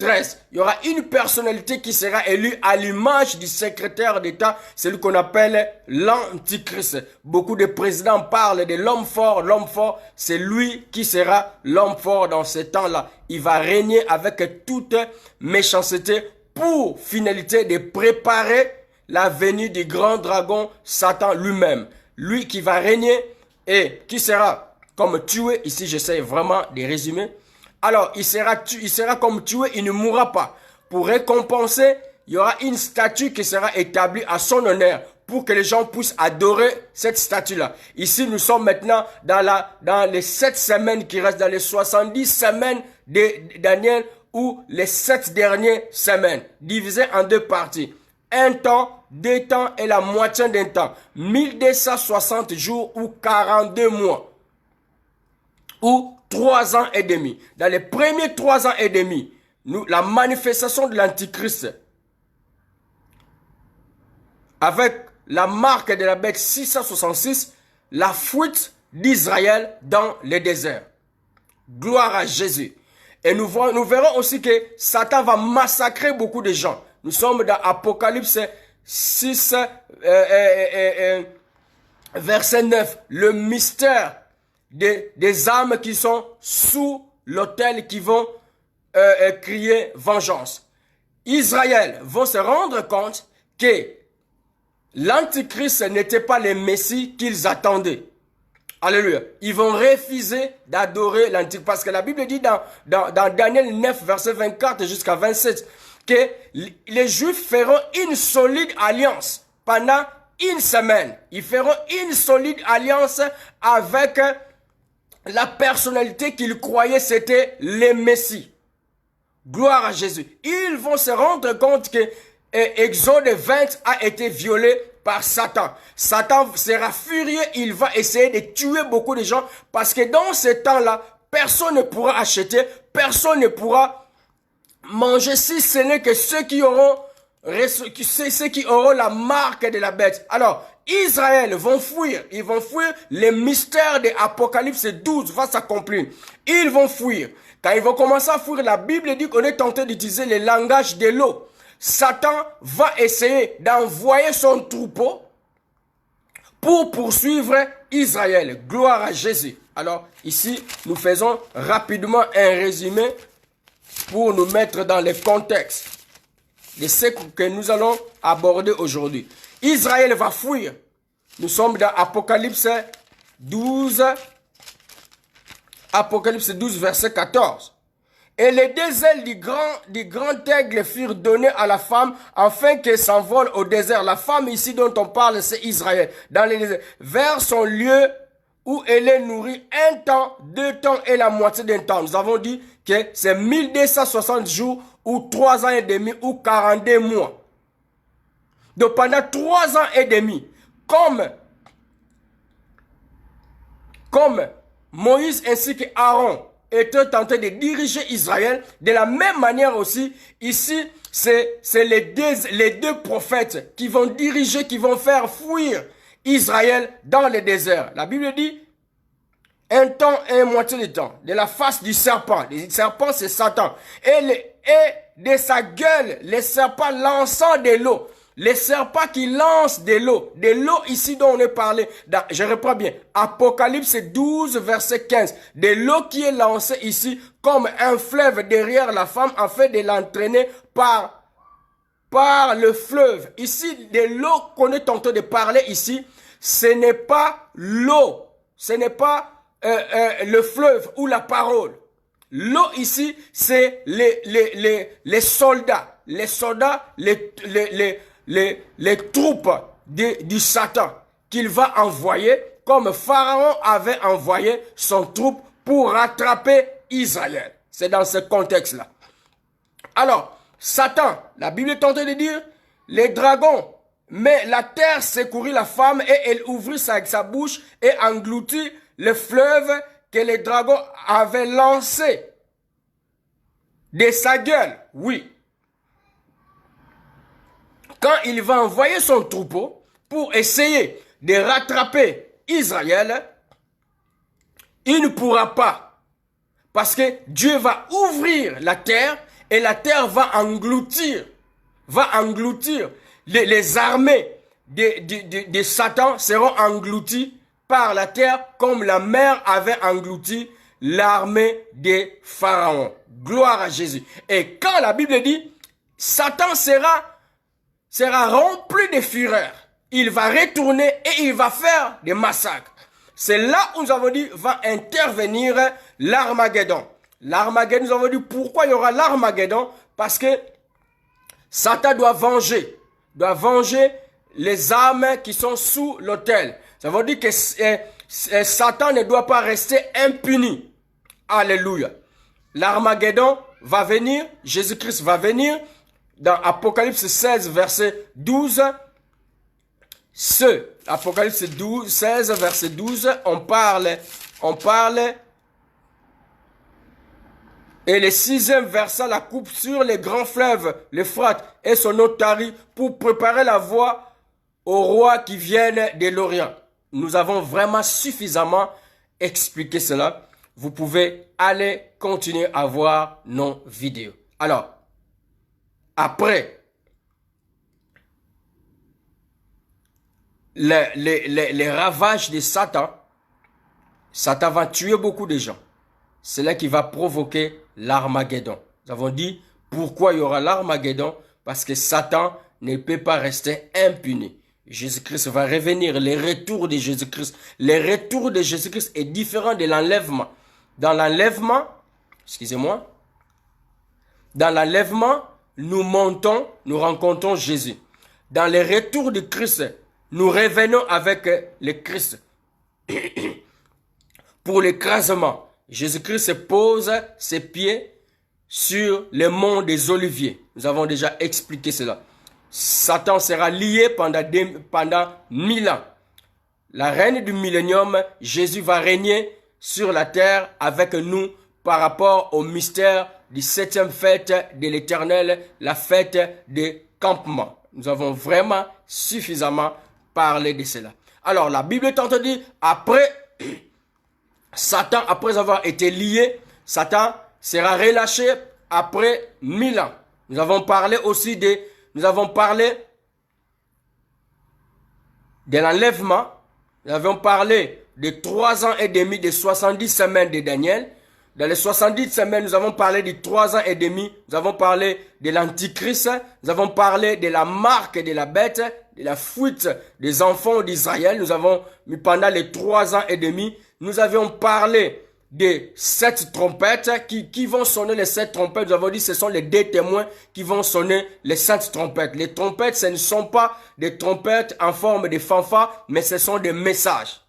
13. Il y aura une personnalité qui sera élue à l'image du secrétaire d'État, celui qu'on appelle l'Antichrist. Beaucoup de présidents parlent de l'homme fort. L'homme fort, c'est lui qui sera l'homme fort dans ce temps-là. Il va régner avec toute méchanceté pour finalité de préparer la venue du grand dragon Satan lui-même. Lui qui va régner et qui sera comme tué. Ici, j'essaie vraiment de résumer. Alors, il sera comme tué, il ne mourra pas. Pour récompenser, il y aura une statue qui sera établie à son honneur pour que les gens puissent adorer cette statue-là. Ici, nous sommes maintenant dans les 7 semaines qui restent, dans les 70 semaines de Daniel ou les 7 dernières semaines, divisées en 2 parties. Un temps, 2 temps et la moitié d'un temps. 1260 jours ou 42 mois. Ou 3 ans et demi. Dans les premiers 3 ans et demi, la manifestation de l'Antichrist, avec la marque de la bête 666, la fuite d'Israël dans le désert. Gloire à Jésus. Et nous verrons aussi que Satan va massacrer beaucoup de gens. Nous sommes dans Apocalypse 6, verset 9. Le mystère des âmes qui sont sous l'autel, qui vont crier vengeance. Israël vont se rendre compte que l'Antichrist n'était pas le Messie qu'ils attendaient. Alléluia. Ils vont refuser d'adorer l'Antichrist. Parce que la Bible dit dans Daniel 9, verset 24 jusqu'à 27, que les Juifs feront une solide alliance pendant une semaine. Ils feront une solide alliance avec la personnalité qu'ils croyaient c'était le Messie. Gloire à Jésus. Ils vont se rendre compte que Exode 20 a été violé par Satan. Satan sera furieux, il va essayer de tuer beaucoup de gens parce que dans ce temps-là, personne ne pourra acheter, personne ne pourra manger si ce n'est que ceux qui auront la marque de la bête. Alors, Israël vont fuir. Ils vont fuir. Les mystères de Apocalypse 12 va s'accomplir. Ils vont fuir. Quand ils vont commencer à fuir, la Bible dit qu'on est tenté d'utiliser le langage de l'eau. Satan va essayer d'envoyer son troupeau pour poursuivre Israël. Gloire à Jésus. Alors, ici, nous faisons rapidement un résumé pour nous mettre dans le contexte de ce que nous allons aborder aujourd'hui. Israël va fuir. Nous sommes dans Apocalypse 12, verset 14. Et les deux ailes du grand aigle furent données à la femme afin qu'elle s'envole au désert. La femme ici dont on parle, c'est Israël. Dans les déserts, vers son lieu où elle est nourrie 1 temps, 2 temps et la moitié d'un temps. Nous avons dit que c'est 1260 jours ou 3 ans et demi ou 42 mois. Donc pendant 3 ans et demi, comme Moïse ainsi que Aaron étaient tentés de diriger Israël, de la même manière aussi, ici, c'est les deux prophètes qui vont diriger, qui vont faire fuir Israël dans le désert. La Bible dit, 1 temps et une moitié de temps, de la face du serpent. Le serpent, c'est Satan. Et de sa gueule, le serpent lançant de l'eau. Les serpents qui lancent de l'eau ici dont on est parlé, je reprends bien, Apocalypse 12, verset 15, de l'eau qui est lancée ici comme un fleuve derrière la femme afin de l'entraîner par le fleuve. Ici, de l'eau qu'on est en train de parler ici, ce n'est pas l'eau, ce n'est pas le fleuve ou la parole. L'eau ici, c'est les soldats, les troupes du Satan qu'il va envoyer, comme Pharaon avait envoyé son troupe pour rattraper Israël. C'est dans ce contexte-là. Alors, Satan, la Bible est en train de dire, les dragons, mais la terre secourit la femme et elle ouvrit sa bouche et engloutit le fleuve que les dragons avaient lancé de sa gueule. Oui. Quand il va envoyer son troupeau pour essayer de rattraper Israël, il ne pourra pas. Parce que Dieu va ouvrir la terre et la terre va engloutir les armées de Satan seront englouties par la terre comme la mer avait englouti l'armée de Pharaon. Gloire à Jésus. Et quand la Bible dit, Satan sera rempli de fureur. Il va retourner et il va faire des massacres. C'est là où nous avons dit, va intervenir l'Armageddon. L'Armageddon, nous avons dit pourquoi il y aura l'Armageddon. Parce que Satan doit venger les âmes qui sont sous l'autel. Ça veut dire que Satan ne doit pas rester impuni. Alléluia. L'Armageddon va venir, Jésus-Christ va venir. Dans Apocalypse 16, verset 12, Apocalypse 16, verset 12, on parle, et le 6e verset la coupe sur les grands fleuves, l'Euphrate et son otarie, pour préparer la voie aux rois qui viennent de l'Orient. Nous avons vraiment suffisamment expliqué cela. Vous pouvez aller continuer à voir nos vidéos. Alors, après les ravages de Satan, Satan va tuer beaucoup de gens. C'est là qui va provoquer l'Armageddon. Nous avons dit pourquoi il y aura l'Armageddon, parce que Satan ne peut pas rester impuni. Jésus-Christ va revenir, le retour de Jésus-Christ. Le retour de Jésus-Christ est différent de l'enlèvement. Dans l'enlèvement, nous montons, nous rencontrons Jésus. Dans le retour de Christ, nous revenons avec le Christ. Pour l'écrasement, Jésus-Christ pose ses pieds sur le mont des Oliviers. Nous avons déjà expliqué cela. Satan sera lié pendant 1000 ans. La reine du millénium, Jésus va régner sur la terre avec nous par rapport au mystère du 7e fête de l'Éternel, la fête des campements. Nous avons vraiment suffisamment parlé de cela. Alors, la Bible est en train de dire, après Satan, après avoir été lié, Satan sera relâché après 1000 ans. Nous avons parlé aussi de l'enlèvement. nous avons parlé de 3 ans et demi, des 70 semaines de Daniel. Dans les 70 semaines, nous avons parlé de 3 ans et demi. Nous avons parlé de l'Antichrist. Nous avons parlé de la marque de la bête, de la fuite des enfants d'Israël. Nous avons mis pendant les 3 ans et demi. Nous avions parlé des 7 trompettes qui vont sonner les 7 trompettes. Nous avons dit que ce sont les 2 témoins qui vont sonner les 7 trompettes. Les trompettes, ce ne sont pas des trompettes en forme de fanfare, mais ce sont des messages.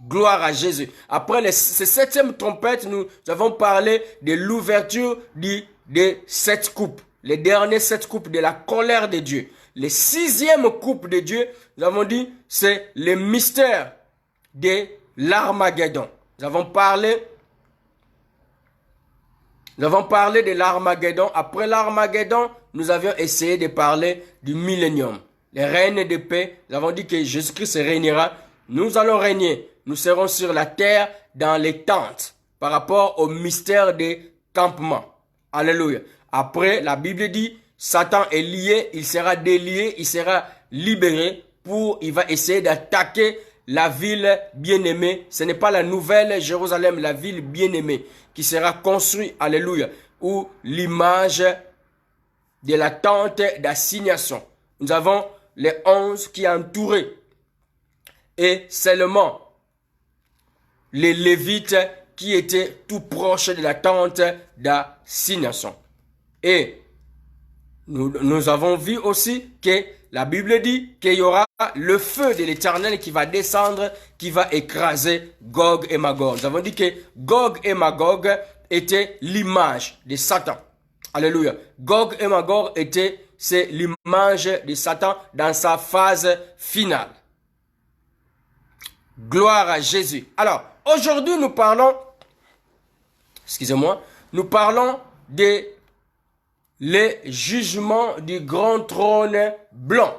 Gloire à Jésus. Après ces 7e trompette, nous avons parlé de l'ouverture des 7 coupes. Les derniers 7 coupes de la colère de Dieu. Les 6e coupe de Dieu, nous avons dit, c'est le mystère de l'Armageddon. Nous avons parlé de l'Armageddon. Après l'Armageddon, nous avions essayé de parler du millénium. Les règnes de paix. Nous avons dit que Jésus-Christ régnera. Nous allons régner. Nous serons sur la terre dans les tentes par rapport au mystère des campements. Alléluia. Après, la Bible dit, Satan est lié, il sera délié, il sera libéré il va essayer d'attaquer la ville bien-aimée. Ce n'est pas la nouvelle Jérusalem, la ville bien-aimée qui sera construite, alléluia, où l'image de la tente d'assignation. Nous avons les 11 qui entouraient et seulement les Lévites qui étaient tout proches de la tente d'assignation. Et nous avons vu aussi que la Bible dit qu'il y aura le feu de l'Éternel qui va descendre, qui va écraser Gog et Magog. Nous avons dit que Gog et Magog étaient l'image de Satan. Alléluia. Gog et Magog c'est l'image de Satan dans sa phase finale. Gloire à Jésus. Alors, aujourd'hui, nous parlons de les jugements du grand trône blanc.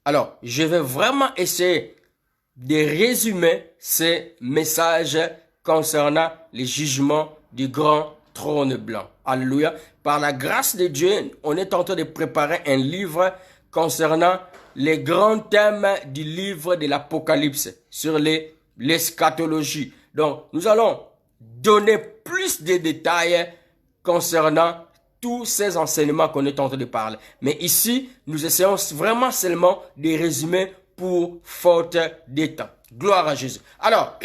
Alors, je vais vraiment essayer de résumer ces messages concernant les jugements du grand trône blanc. Alléluia. Par la grâce de Dieu, on est en train de préparer un livre concernant les grands thèmes du livre de l'Apocalypse sur l'eschatologie. Donc, nous allons donner plus de détails concernant tous ces enseignements qu'on est en train de parler. Mais ici, nous essayons vraiment seulement de résumer pour faute de temps. Gloire à Jésus. Alors,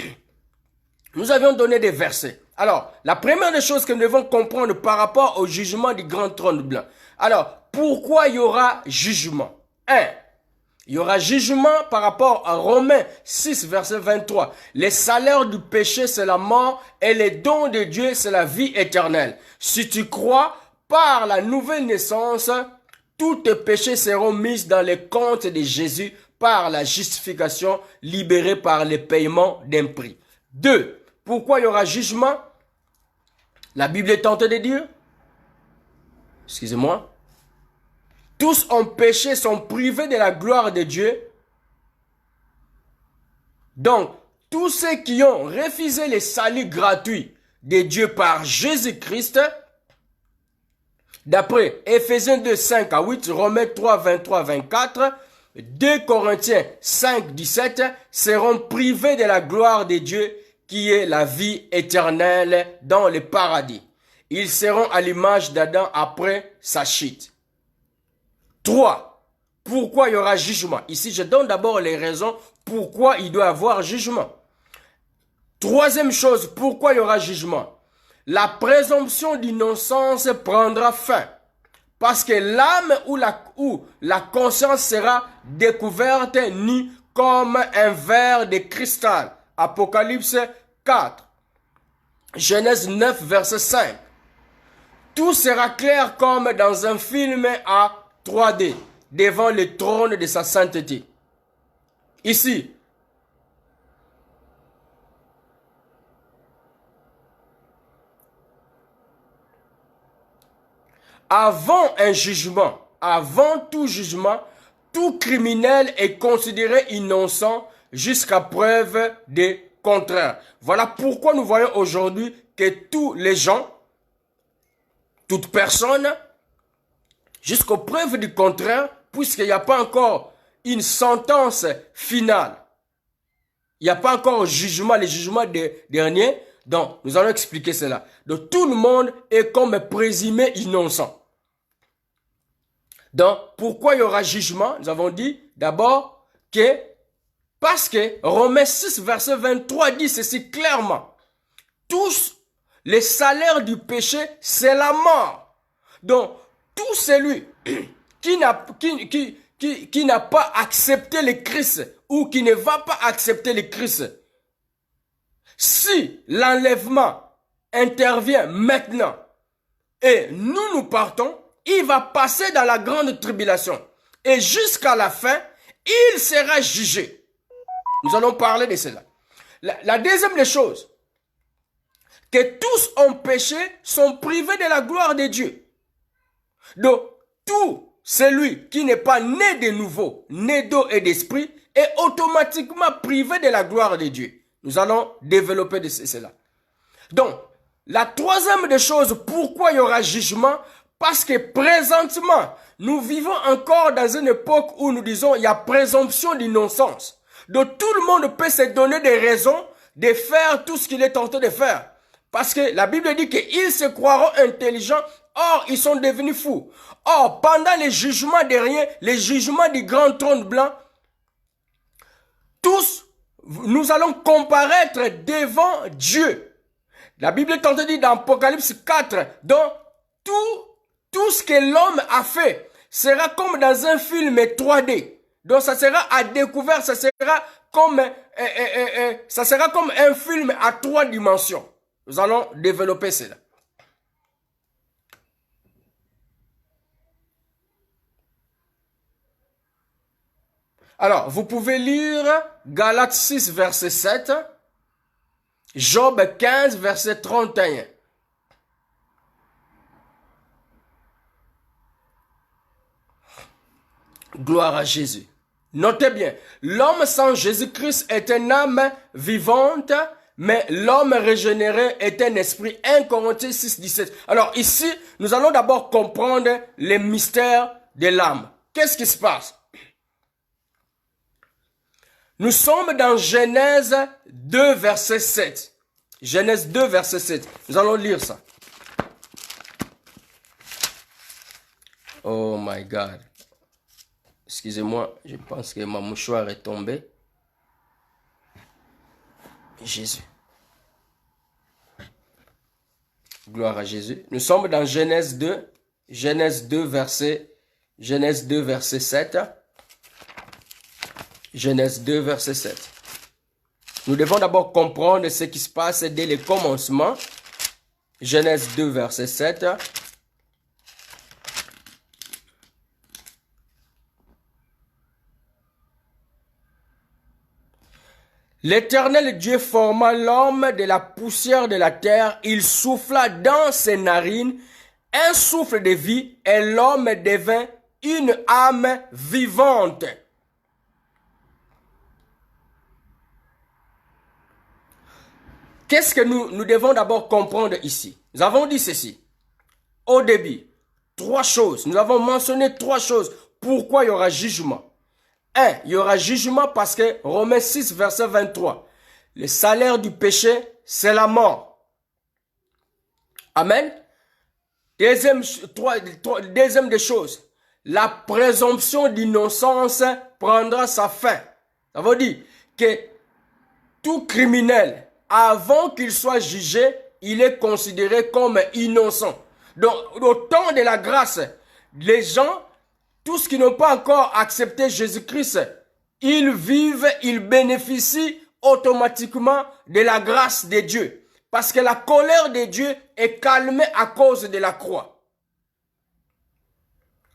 nous avions donné des versets. Alors, la première des choses que nous devons comprendre par rapport au jugement du grand trône blanc. Alors, pourquoi il y aura jugement? 1. Il y aura jugement par rapport à Romains 6, verset 23. Les salaires du péché, c'est la mort, et les dons de Dieu, c'est la vie éternelle. Si tu crois, par la nouvelle naissance, tous tes péchés seront mis dans les comptes de Jésus par la justification, libérée par le paiement d'un prix. 2. Pourquoi il y aura jugement? La Bible est tentée de dire, excusez-moi, tous ont péché, sont privés de la gloire de Dieu. Donc, tous ceux qui ont refusé le salut gratuit de Dieu par Jésus-Christ, d'après Éphésiens 2, 5 à 8, Romains 3, 23, 24, 2 Corinthiens 5, 17, seront privés de la gloire de Dieu qui est la vie éternelle dans le paradis. Ils seront à l'image d'Adam après sa chute. 3. Pourquoi il y aura jugement? Ici, je donne d'abord les raisons pourquoi il doit y avoir jugement. Troisième chose, pourquoi il y aura jugement? La présomption d'innocence prendra fin. Parce que l'âme ou la conscience sera découverte nue comme un verre de cristal. Apocalypse 4. Genèse 9, verset 5. Tout sera clair comme dans un film à 3D, devant le trône de sa sainteté. Ici, avant un jugement, avant tout jugement, tout criminel est considéré innocent jusqu'à preuve de contraire. Voilà pourquoi nous voyons aujourd'hui que tous les gens, toute personne, jusqu'aux preuves du contraire, puisqu'il n'y a pas encore une sentence finale. Il n'y a pas encore jugement, les jugements derniers. Donc, nous allons expliquer cela. Donc, tout le monde est comme présumé innocent. Donc, pourquoi il y aura jugement? Nous avons dit d'abord que, parce que Romains 6, verset 23 dit ceci clairement. Tous les salaires du péché, c'est la mort. Donc, tout celui qui n'a pas accepté le Christ ou qui ne va pas accepter le Christ, si l'enlèvement intervient maintenant et nous partons, il va passer dans la grande tribulation. Et jusqu'à la fin, il sera jugé. Nous allons parler de cela. La deuxième des choses, que tous ont péché, sont privés de la gloire de Dieu. Donc, tout celui qui n'est pas né de nouveau, né d'eau et d'esprit, est automatiquement privé de la gloire de Dieu. Nous allons développer cela. Donc, la troisième des choses, pourquoi il y aura jugement? Parce que présentement, nous vivons encore dans une époque où nous disons il y a présomption d'innocence. Donc, tout le monde peut se donner des raisons de faire tout ce qu'il est tenté de faire. Parce que la Bible dit qu'ils se croiront intelligents, or ils sont devenus fous. Or, pendant les jugements derniers, les jugements du grand trône blanc, tous, nous allons comparaître devant Dieu. La Bible tente dit dans Apocalypse 4, donc tout ce que l'homme a fait sera comme dans un film 3D. Donc ça sera à découvert, ça sera comme un film à 3 dimensions. Nous allons développer cela. Alors, vous pouvez lire Galates 6, verset 7, Job 15, verset 31. Gloire à Jésus. Notez bien, l'homme sans Jésus-Christ est une âme vivante, mais l'homme régénéré est un esprit. 1 Corinthiens 6, 17. Alors ici, nous allons d'abord comprendre les mystères de l'âme. Qu'est-ce qui se passe? Nous sommes dans Genèse 2, verset 7. Genèse 2, verset 7. Nous allons lire ça. Oh my God. Excusez-moi, je pense que ma mouchoir est tombée. Jésus. Gloire à Jésus. Nous sommes dans Genèse 2. Genèse 2, verset 7. Genèse 2, verset 7. Nous devons d'abord comprendre ce qui se passe dès le commencement. Genèse 2, verset 7. L'Éternel Dieu forma l'homme de la poussière de la terre. Il souffla dans ses narines un souffle de vie et l'homme devint une âme vivante. Qu'est-ce que nous devons d'abord comprendre ici? Nous avons dit ceci. Au début, 3 choses. Nous avons mentionné 3 choses. Pourquoi il y aura jugement? 1. Il y aura jugement parce que Romains 6, verset 23. Le salaire du péché, c'est la mort. Amen. Deuxième des choses. La présomption d'innocence prendra sa fin. Ça veut dire que tout criminel, avant qu'il soit jugé, il est considéré comme innocent. Donc, au temps de la grâce, les gens, tous qui n'ont pas encore accepté Jésus-Christ, ils vivent, ils bénéficient automatiquement de la grâce de Dieu. Parce que la colère de Dieu est calmée à cause de la croix.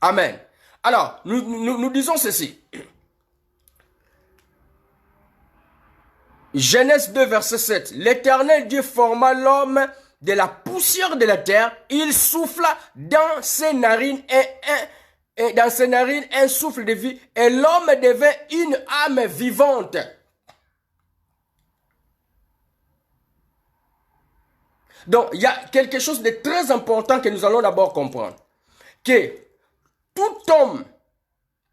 Amen. Alors, nous disons ceci. Genèse 2, verset 7. L'Éternel Dieu forma l'homme de la poussière de la terre. Il souffla dans ses narines un souffle de vie. Et l'homme devint une âme vivante. Donc, il y a quelque chose de très important que nous allons d'abord comprendre. Que tout homme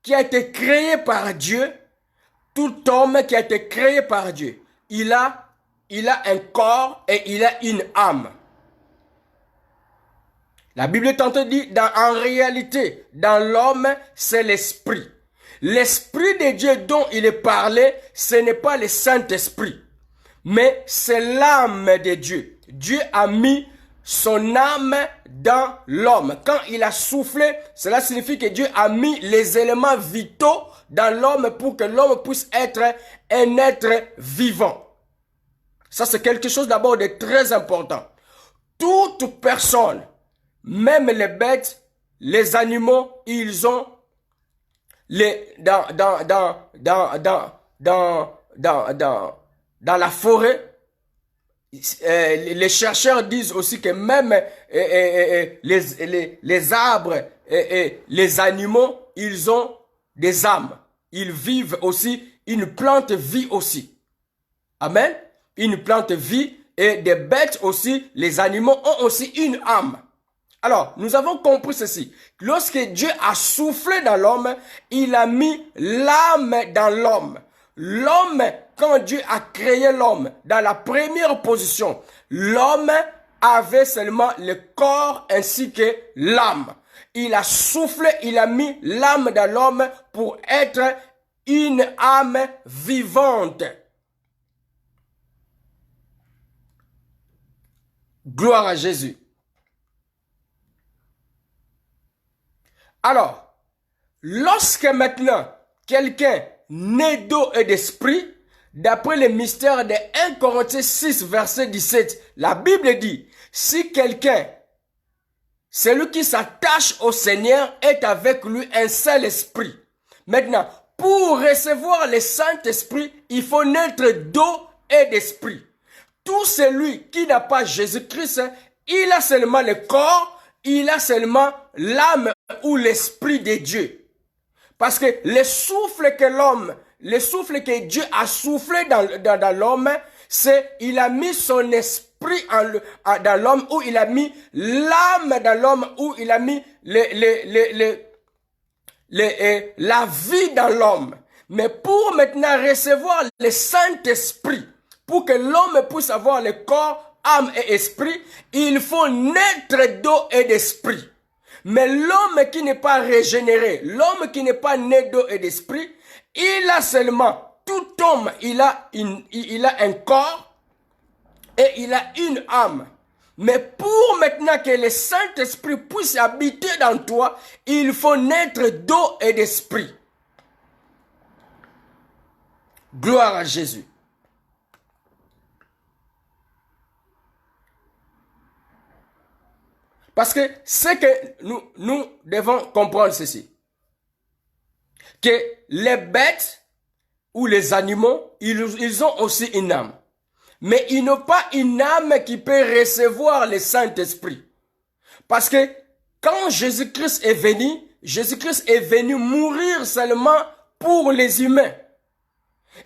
qui a été créé par Dieu, tout homme qui a été créé par Dieu, il a un corps et il a une âme. La Bible tente de dire, en réalité, dans l'homme, c'est l'esprit. L'esprit de Dieu dont il est parlé, ce n'est pas le Saint-Esprit, mais c'est l'âme de Dieu. Dieu a mis son âme dans l'homme. Quand il a soufflé, cela signifie que Dieu a mis les éléments vitaux dans l'homme pour que l'homme puisse être un être vivant. Ça, c'est quelque chose d'abord de très important. Toute personne, même les bêtes, les animaux, ils ont dans la forêt, les chercheurs disent aussi que même les arbres et les animaux, ils ont des âmes. Ils vivent aussi, une plante vit aussi. Amen. Une plante vit et des bêtes aussi, les animaux ont aussi une âme. Alors, nous avons compris ceci. Lorsque Dieu a soufflé dans l'homme, il a mis l'âme dans l'homme. L'homme, quand Dieu a créé l'homme, dans la première position, l'homme avait seulement le corps ainsi que l'âme. Il a soufflé, il a mis l'âme dans l'homme pour être une âme vivante. Gloire à Jésus. Alors, lorsque maintenant quelqu'un né d'eau et d'esprit, d'après le mystère de 1 Corinthiens 6, verset 17, la Bible dit, si quelqu'un, celui qui s'attache au Seigneur, est avec lui un seul esprit. Maintenant, pour recevoir le Saint-Esprit, il faut naître d'eau et d'esprit. Tout celui qui n'a pas Jésus-Christ, il a seulement le corps, il a seulement l'âme ou l'esprit de Dieu. Parce que le souffle que Dieu a soufflé dans l'homme, c'est, il a mis son esprit dans l'homme, ou il a mis l'âme dans l'homme, ou il a mis la vie dans l'homme. Mais pour maintenant recevoir le Saint-Esprit, pour que l'homme puisse avoir le corps, âme et esprit, il faut naître d'eau et d'esprit. Mais l'homme qui n'est pas régénéré, l'homme qui n'est pas né d'eau et d'esprit, il a seulement, tout homme, il a un corps et il a une âme. Mais pour maintenant que le Saint-Esprit puisse habiter dans toi, il faut naître d'eau et d'esprit. Gloire à Jésus. Parce que c'est que nous devons comprendre ceci. Que les bêtes ou les animaux, ils ont aussi une âme. Mais ils n'ont pas une âme qui peut recevoir le Saint-Esprit. Parce que quand Jésus-Christ est venu mourir seulement pour les humains.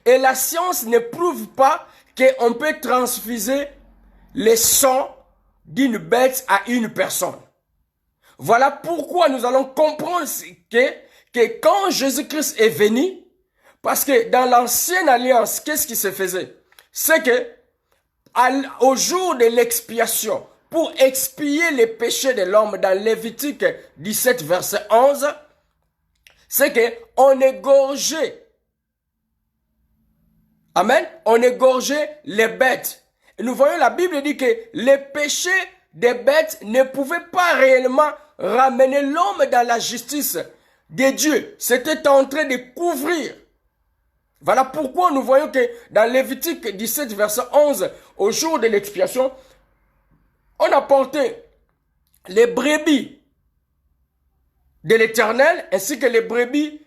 Et la science ne prouve pas qu'on peut transfuser le sang d'une bête à une personne. Voilà pourquoi nous allons comprendre que quand Jésus-Christ est venu, parce que dans l'ancienne alliance, qu'est-ce qui se faisait? C'est que au jour de l'expiation, pour expier les péchés de l'homme, dans Lévitique 17, verset 11, c'est que on égorgeait. Amen. On égorgeait les bêtes. Et nous voyons, la Bible dit que les péchés des bêtes ne pouvaient pas réellement ramener l'homme dans la justice de Dieu. C'était en train de couvrir. Voilà pourquoi nous voyons que dans Lévitique 17, verset 11, au jour de l'expiation, on a porté les brebis de l'Éternel ainsi que les brebis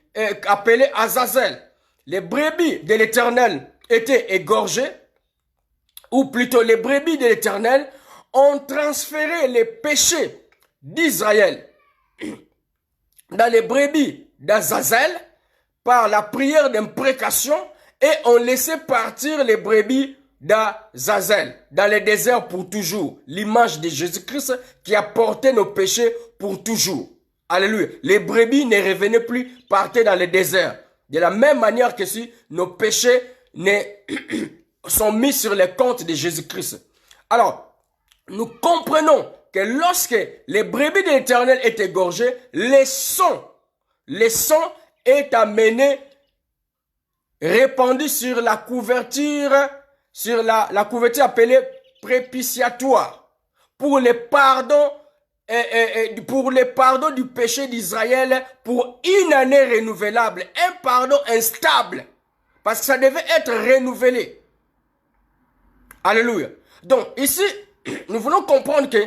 appelées Azazel. Les brebis de l'Éternel étaient égorgées, ou plutôt les brebis de l'Éternel ont transféré les péchés d'Israël dans les brebis d'Azazel par la prière d'imprécation et ont laissé partir les brebis d'Azazel dans le désert pour toujours. L'image de Jésus-Christ qui a porté nos péchés pour toujours. Alléluia. Les brebis ne revenaient plus, partaient dans le désert. De la même manière que si nos péchés sont mis sur les comptes de Jésus-Christ. Alors, nous comprenons que lorsque les brebis de l'Éternel est égorgées, le sang est amené, répandu sur la couverture, appelée propitiatoire, pour le pardon du péché d'Israël pour une année renouvelable, un pardon instable, parce que ça devait être renouvelé. Alléluia. Donc ici, nous voulons comprendre que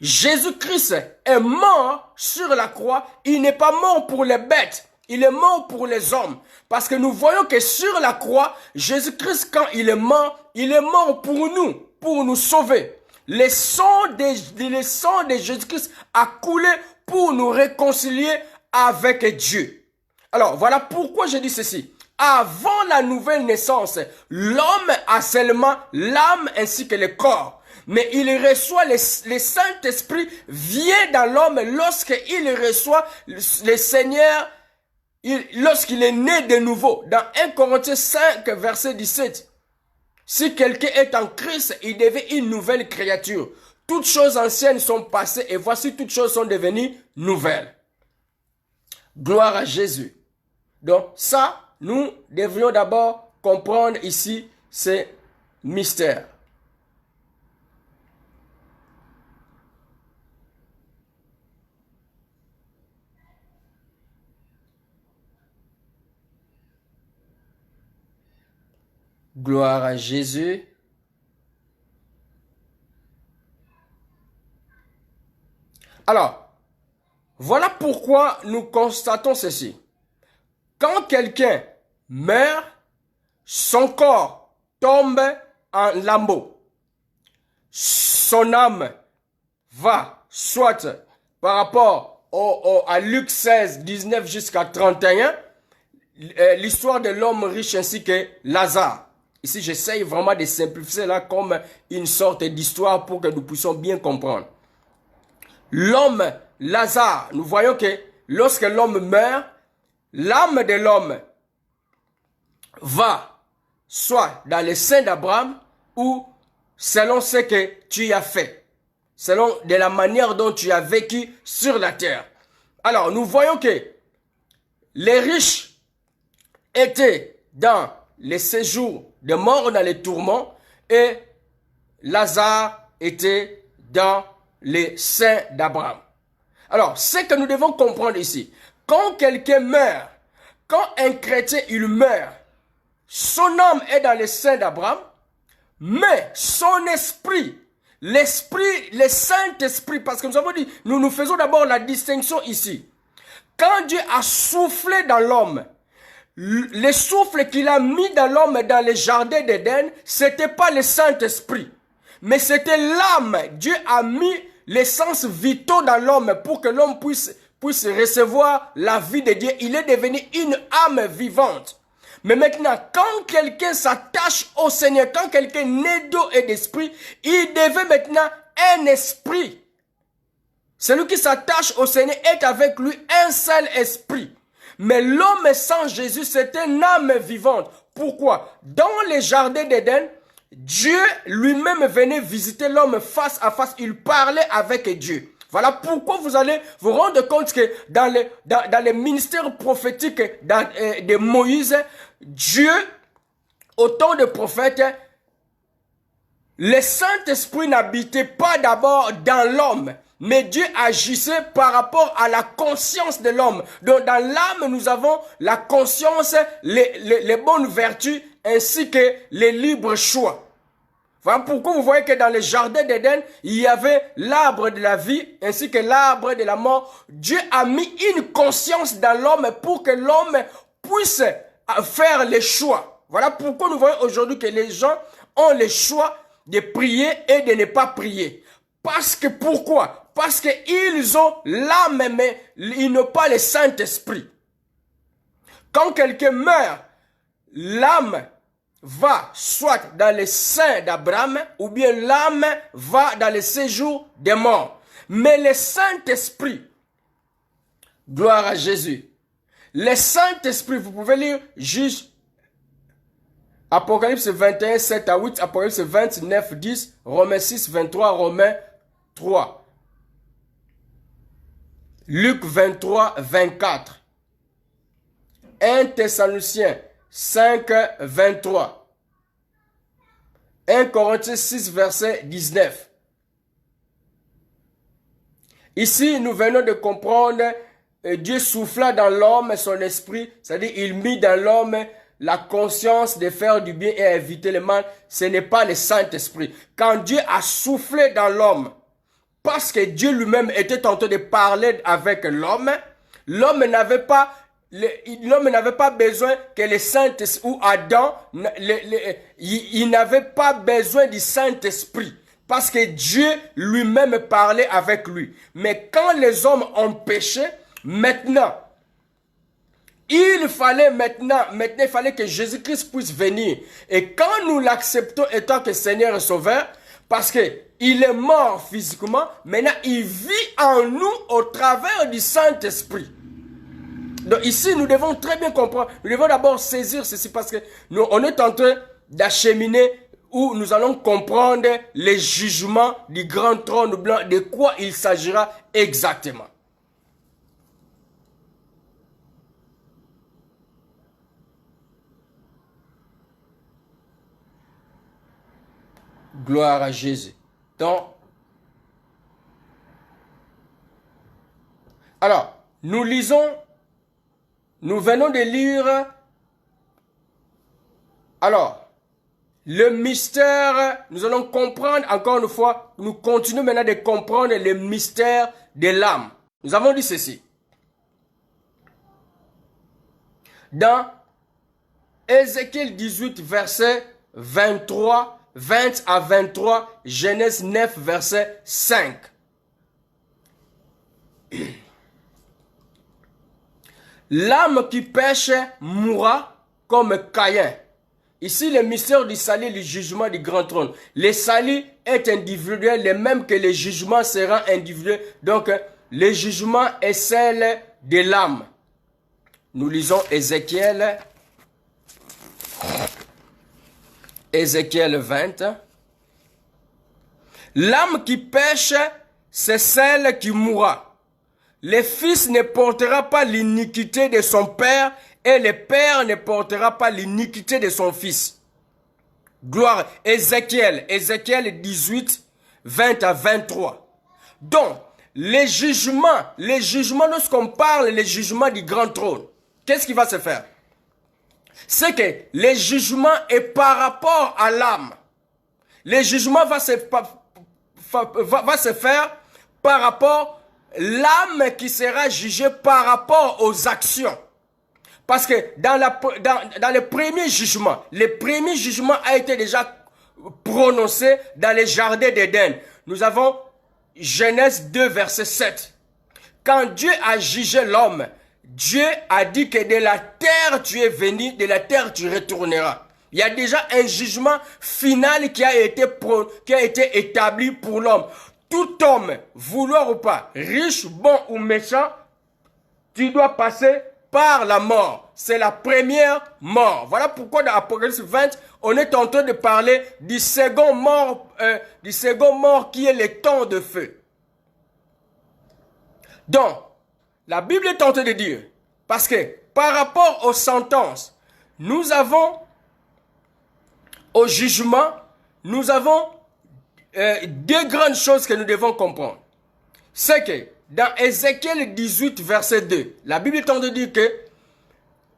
Jésus-Christ est mort sur la croix. Il n'est pas mort pour les bêtes, il est mort pour les hommes. Parce que nous voyons que sur la croix, Jésus-Christ, quand il est mort pour nous sauver. Le sang de Jésus-Christ a coulé pour nous réconcilier avec Dieu. Alors, voilà pourquoi je dis ceci. Avant la nouvelle naissance, l'homme a seulement l'âme ainsi que le corps. Mais il reçoit le Saint-Esprit vient dans l'homme lorsqu'il reçoit le Seigneur, lorsqu'il est né de nouveau. Dans 1 Corinthiens 5, verset 17. Si quelqu'un est en Christ, il devient une nouvelle créature. Toutes choses anciennes sont passées et voici toutes choses sont devenues nouvelles. Gloire à Jésus. Donc ça, nous devrions d'abord comprendre ici ces mystères. Gloire à Jésus. Alors, voilà pourquoi nous constatons ceci. Quand quelqu'un meurt, son corps tombe en lambeaux. Son âme va, soit par rapport à Luc 16, 19 jusqu'à 31, l'histoire de l'homme riche ainsi que Lazare. Ici, j'essaye vraiment de simplifier là comme une sorte d'histoire pour que nous puissions bien comprendre. L'homme Lazare, nous voyons que lorsque l'homme meurt, l'âme de l'homme va soit dans le sein d'Abraham ou selon ce que tu as fait, selon de la manière dont tu as vécu sur la terre. Alors, nous voyons que les riches étaient dans les séjours de mort, dans les tourments, et Lazare était dans les seins d'Abraham. Alors, ce que nous devons comprendre ici, quand quelqu'un meurt, quand un chrétien il meurt, son âme est dans les seins d'Abraham, mais son esprit, le Saint-Esprit, parce que nous avons dit, nous faisons d'abord la distinction ici. Quand Dieu a soufflé dans l'homme, le souffle qu'il a mis dans l'homme dans le jardin d'Éden, c'était pas le Saint-Esprit, mais c'était l'âme. Dieu a mis les sens vitaux dans l'homme pour que l'homme puisse recevoir la vie de Dieu. Il est devenu une âme vivante. Mais maintenant, quand quelqu'un s'attache au Seigneur, quand quelqu'un naît d'eau et d'esprit, il devient maintenant un esprit. Celui qui s'attache au Seigneur est avec lui un seul esprit. Mais l'homme sans Jésus, c'est une âme vivante. Pourquoi? Dans les jardins d'Éden, Dieu lui-même venait visiter l'homme face à face. Il parlait avec Dieu. Voilà pourquoi vous allez vous rendre compte que dans les ministères prophétiques de Moïse, Dieu, au temps des prophètes, le Saint-Esprit n'habitait pas d'abord dans l'homme. Mais Dieu agissait par rapport à la conscience de l'homme. Donc dans l'âme, nous avons la conscience, les bonnes vertus, ainsi que les libres choix. Voilà pourquoi vous voyez que dans le jardin d'Éden, il y avait l'arbre de la vie, ainsi que l'arbre de la mort. Dieu a mis une conscience dans l'homme pour que l'homme puisse faire les choix. Voilà pourquoi nous voyons aujourd'hui que les gens ont le choix de prier et de ne pas prier. Parce que pourquoi? Parce qu'ils ont l'âme, mais ils n'ont pas le Saint-Esprit. Quand quelqu'un meurt, l'âme va soit dans le sein d'Abraham, ou bien l'âme va dans le séjour des morts. Mais le Saint-Esprit, gloire à Jésus, le Saint-Esprit, vous pouvez lire juste Apocalypse 21, 7 à 8, Apocalypse 29, 10, Romains 6, 23, Romains 3. Luc 23, 24. 1 Thessaloniciens 5, 23. 1 Corinthiens 6, verset 19. Ici, nous venons de comprendre, Dieu souffla dans l'homme son esprit, c'est-à-dire il mit dans l'homme la conscience de faire du bien et éviter le mal. Ce n'est pas le Saint-Esprit. Quand Dieu a soufflé dans l'homme, parce que Dieu lui-même était en train de parler avec l'homme, l'homme n'avait pas besoin que le Saint-Esprit, ou Adam, il n'avait pas besoin du Saint-Esprit. Parce que Dieu lui-même parlait avec lui. Mais quand les hommes ont péché, maintenant, il fallait que Jésus-Christ puisse venir. Et quand nous l'acceptons étant que Seigneur et Sauveur, parce que il est mort physiquement, maintenant il vit en nous au travers du Saint-Esprit. Donc ici, nous devons très bien comprendre, nous devons d'abord saisir ceci parce que on est en train d'acheminer où nous allons comprendre les jugements du grand trône blanc, de quoi il s'agira exactement. Gloire à Jésus. Donc, alors, nous venons de lire, alors, le mystère, nous allons comprendre encore une fois, nous continuons maintenant de comprendre le mystère de l'âme. Nous avons dit ceci. Dans Ézéchiel 18, verset 23, 20 à 23, Genèse 9, verset 5. L'âme qui pêche mourra comme Caïn. Ici, le mystère du salut, le jugement du grand trône. Le salut est individuel, le même que le jugement sera individuel. Donc, le jugement est celle de l'âme. Nous lisons Ézéchiel 20. L'âme qui pêche, c'est celle qui mourra. Le fils ne portera pas l'iniquité de son père et le père ne portera pas l'iniquité de son fils. Gloire. Ézéchiel 18, 20 à 23. Donc, les jugements, lorsqu'on parle les jugements du grand trône, qu'est-ce qui va se faire? C'est que le jugement est par rapport à l'âme. Le jugement va se faire par rapport à l'âme qui sera jugée par rapport aux actions. Parce que dans le premier jugement a été déjà prononcé dans les jardins d'Éden. Nous avons Genèse 2, verset 7. Quand Dieu a jugé l'homme, Dieu a dit que de la terre tu es venu, de la terre tu retourneras. Il y a déjà un jugement final qui a été établi pour l'homme. Tout homme, vouloir ou pas, riche, bon ou méchant, tu dois passer par la mort. C'est la première mort. Voilà pourquoi dans Apocalypse 20, on est en train de parler du second mort qui est le temps de feu. Donc, la Bible est en train de dire, parce que par rapport aux sentences, nous avons, au jugement, nous avons deux grandes choses que nous devons comprendre. C'est que dans Ézéchiel 18, verset 2, la Bible est en train de dire que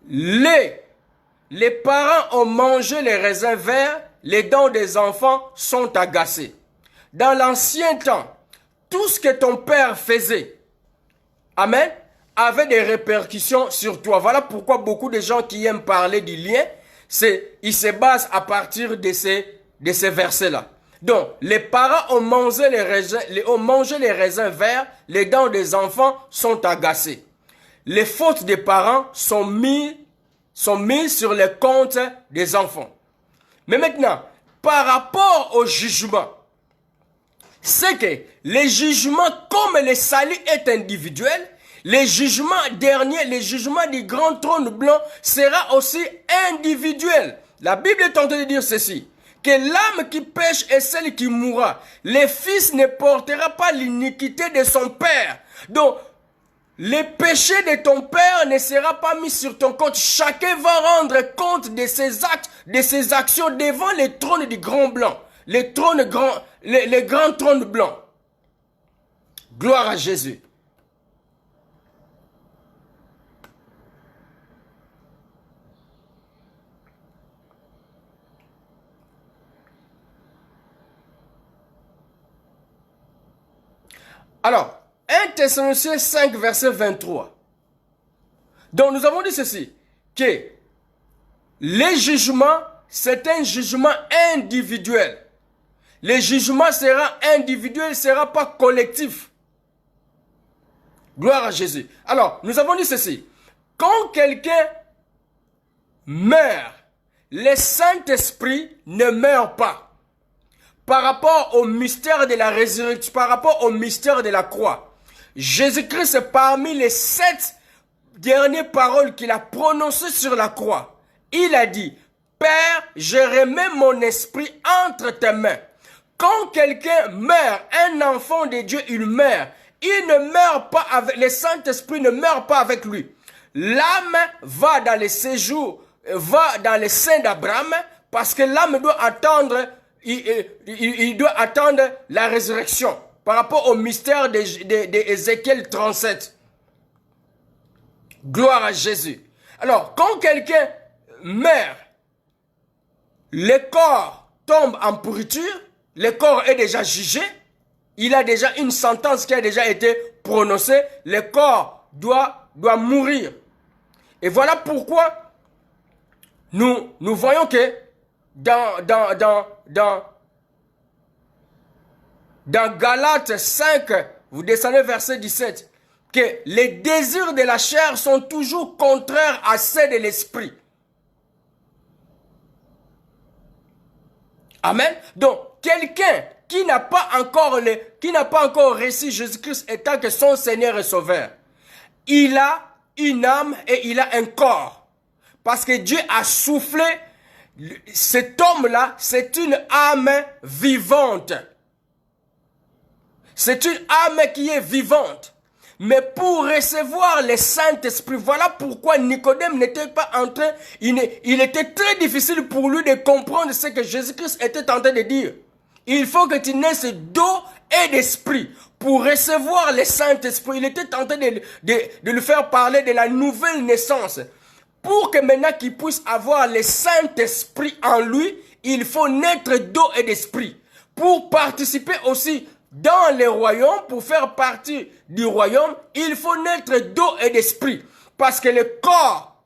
les parents ont mangé les raisins verts, les dents des enfants sont agacées. Dans l'ancien temps, tout ce que ton père faisait, amen, avait des répercussions sur toi. Voilà pourquoi beaucoup de gens qui aiment parler du lien, ils se basent à partir de ces versets-là. Donc, les parents ont mangé les raisins verts, les dents des enfants sont agacées. Les fautes des parents sont mises sur les comptes des enfants. Mais maintenant, par rapport au jugement, c'est que les jugements, comme le salut est individuel, les jugements derniers, les jugements du grand trône blanc sera aussi individuel. La Bible est en train de dire ceci, que l'âme qui pêche est celle qui mourra. Le fils ne portera pas l'iniquité de son père. Donc, le péché de ton père ne sera pas mis sur ton compte. Chacun va rendre compte de ses actes, de ses actions devant le trône du grand blanc. Le grand trône blanc. Gloire à Jésus. Alors, 1 Thessaloniciens 5, verset 23. Donc, nous avons dit ceci, que les jugements, c'est un jugement individuel. Le jugement sera individuel, ne sera pas collectif. Gloire à Jésus. Alors, nous avons dit ceci. Quand quelqu'un meurt, le Saint-Esprit ne meurt pas. Par rapport au mystère de la résurrection, par rapport au mystère de la croix, Jésus-Christ, parmi les 7 dernières paroles qu'il a prononcées sur la croix, il a dit, Père, je remets mon esprit entre tes mains. Quand quelqu'un meurt, un enfant de Dieu, il meurt. Il ne meurt pas avec, le Saint-Esprit ne meurt pas avec lui. L'âme va dans les séjours, va dans les seins d'Abraham, parce que l'âme doit attendre, il doit attendre la résurrection par rapport au mystère d'Ézéchiel 37. Gloire à Jésus. Alors, quand quelqu'un meurt, le corps tombe en pourriture, le corps est déjà jugé, il a déjà une sentence qui a déjà été prononcée, le corps doit mourir. Et voilà pourquoi nous voyons que dans Galates 5, vous descendez verset 17, que les désirs de la chair sont toujours contraires à ceux de l'esprit. Amen. Donc, quelqu'un qui n'a pas encore reçu Jésus-Christ étant que son Seigneur et Sauveur, il a une âme et il a un corps. Parce que Dieu a soufflé, cet homme-là, c'est une âme vivante. C'est une âme qui est vivante. Mais pour recevoir le Saint-Esprit, voilà pourquoi Nicodème n'était pas en train, il était très difficile pour lui de comprendre ce que Jésus-Christ était en train de dire. Il faut que tu naisses d'eau et d'esprit pour recevoir le Saint-Esprit. Il était en train de lui faire parler de la nouvelle naissance. Pour que maintenant qu'il puisse avoir le Saint-Esprit en lui, il faut naître d'eau et d'esprit. Pour participer aussi dans le royaume, pour faire partie du royaume, il faut naître d'eau et d'esprit. Parce que le corps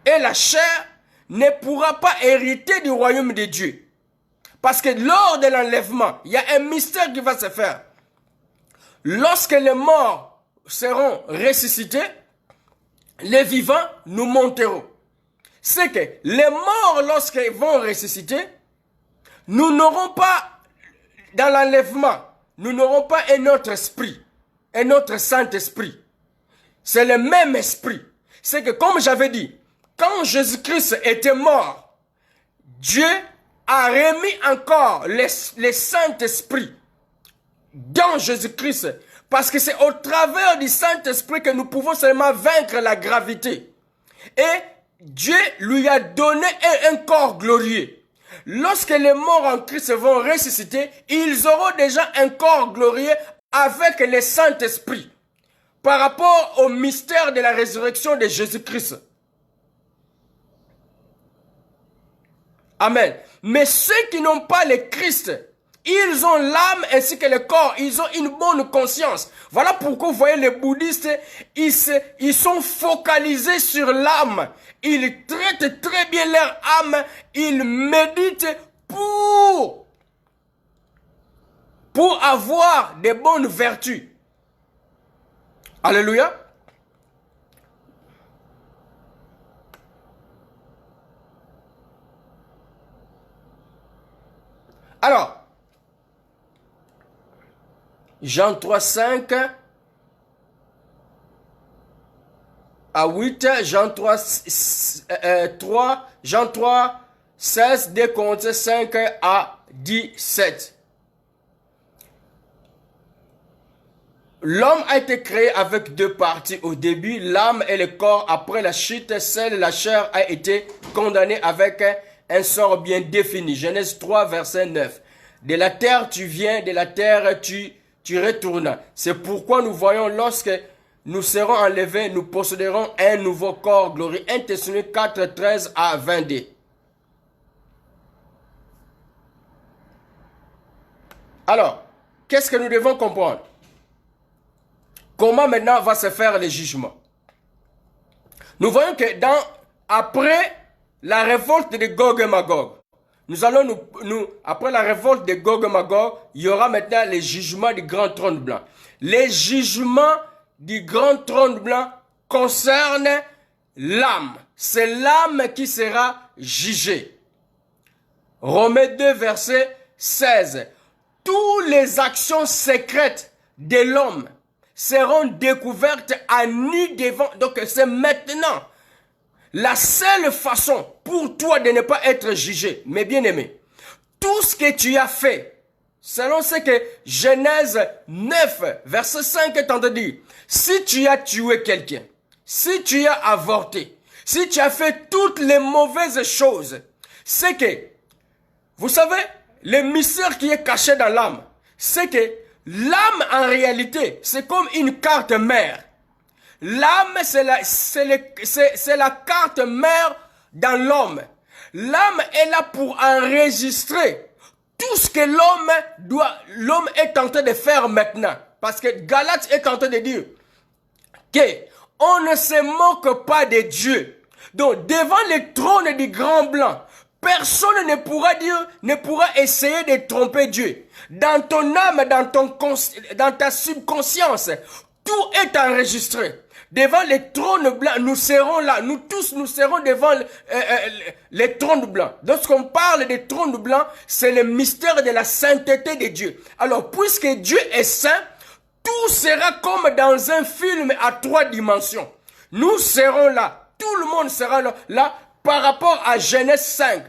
et la chair ne pourra pas hériter du royaume de Dieu. Parce que lors de l'enlèvement, il y a un mystère qui va se faire. Lorsque les morts seront ressuscités, les vivants nous monteront. C'est que les morts, lorsqu'ils vont ressusciter, nous n'aurons pas, dans l'enlèvement, nous n'aurons pas un autre esprit, un autre Saint-Esprit. C'est le même esprit. C'est que, comme j'avais dit, quand Jésus-Christ était mort, Dieu a remis encore le Saint-Esprit dans Jésus-Christ. Parce que c'est au travers du Saint-Esprit que nous pouvons seulement vaincre la gravité. Et Dieu lui a donné un corps glorieux. Lorsque les morts en Christ vont ressusciter, ils auront déjà un corps glorieux avec le Saint-Esprit. Par rapport au mystère de la résurrection de Jésus-Christ. Amen. Mais ceux qui n'ont pas le Christ, ils ont l'âme ainsi que le corps. Ils ont une bonne conscience. Voilà pourquoi vous voyez les bouddhistes, ils sont focalisés sur l'âme. Ils traitent très bien leur âme. Ils méditent pour avoir de bonnes vertus. Alléluia. Alors, Jean 3, 5 à 8, Jean 3, 16, des Corinthiens 5 à 17. L'homme a été créé avec deux parties. Au début, l'âme et le corps. Après la chute, seule la chair a été condamnée avec un sort bien défini. Genèse 3, verset 9. De la terre tu viens, de la terre tu retournes. C'est pourquoi nous voyons lorsque nous serons enlevés, nous posséderons un nouveau corps glorieux. 1 Thessaloniciens 4, 13 à 22. Alors, qu'est-ce que nous devons comprendre? Comment maintenant va se faire le jugement? Nous voyons que après la révolte de Gog et Magog, après la révolte de Gog et Magog, il y aura maintenant les jugements du grand trône blanc. Les jugements du grand trône blanc concernent l'âme. C'est l'âme qui sera jugée. Romains 2, verset 16. Toutes les actions secrètes de l'homme seront découvertes à nu devant. Donc c'est maintenant la seule façon pour toi de ne pas être jugé. Mais bien aimé, tout ce que tu as fait, selon ce que Genèse 9, verset 5 est en train de dire, si tu as tué quelqu'un, si tu as avorté, si tu as fait toutes les mauvaises choses, c'est que, vous savez, le mystère qui est caché dans l'âme, c'est que l'âme, en réalité, c'est comme une carte mère. L'âme, c'est la carte mère dans l'homme. L'âme est là pour enregistrer tout ce que l'homme est en train de faire maintenant. Parce que Galates est en train de dire que on ne se moque pas de Dieu. Donc, devant le trône du grand blanc, personne ne pourra essayer de tromper Dieu. Dans ton âme, dans ta subconscience, tout est enregistré. Devant les trônes blancs, nous serons là. Nous tous, nous serons devant les trônes blancs. Lorsqu'on parle des trônes blancs, c'est le mystère de la sainteté de Dieu. Alors, puisque Dieu est saint, tout sera comme dans un film à 3 dimensions. Nous serons là. Tout le monde sera là par rapport à Genèse 5.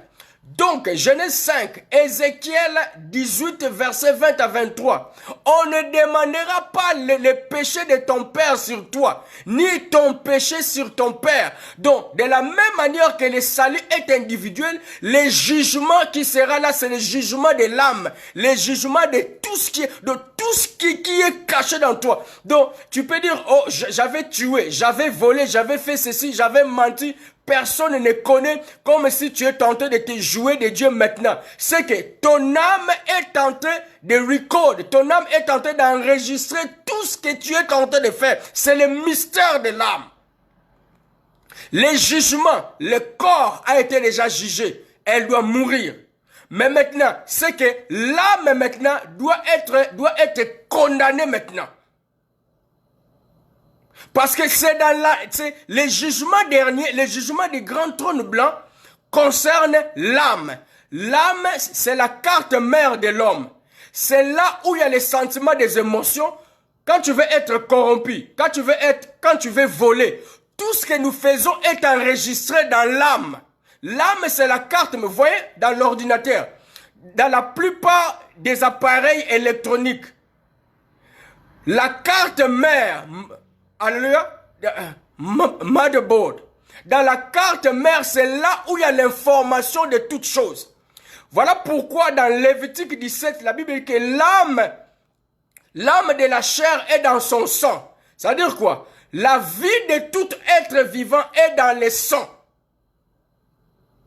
Donc, Genèse 5, Ézéchiel 18, verset 20 à 23. On ne demandera pas le péché de ton père sur toi, ni ton péché sur ton père. Donc, de la même manière que le salut est individuel, le jugement qui sera là, c'est le jugement de l'âme, le jugement de tout ce qui est caché dans toi. Donc, tu peux dire, oh, j'avais tué, j'avais volé, j'avais fait ceci, j'avais menti. Personne ne connaît, comme si tu es tenté de te jouer de Dieu maintenant. C'est que ton âme est tentée de record, ton âme est tentée d'enregistrer tout ce que tu es tenté de faire. C'est le mystère de l'âme. Les jugements, le corps a été déjà jugé, elle doit mourir. Mais maintenant, c'est que l'âme maintenant doit être condamnée maintenant. Parce que c'est les jugements derniers, les jugements du grand trône blanc concernent l'âme. L'âme, c'est la carte mère de l'homme. C'est là où il y a les sentiments, des émotions. Quand tu veux être corrompu, quand tu veux voler, tout ce que nous faisons est enregistré dans l'âme. L'âme, c'est la carte, vous voyez, dans l'ordinateur. Dans la plupart des appareils électroniques, la carte mère, alléluia, motherboard. Dans la carte mère, c'est là où il y a l'information de toutes choses. Voilà pourquoi dans Lévitique 17, la Bible dit que l'âme de la chair est dans son sang. Ça veut dire quoi? La vie de tout être vivant est dans le sang.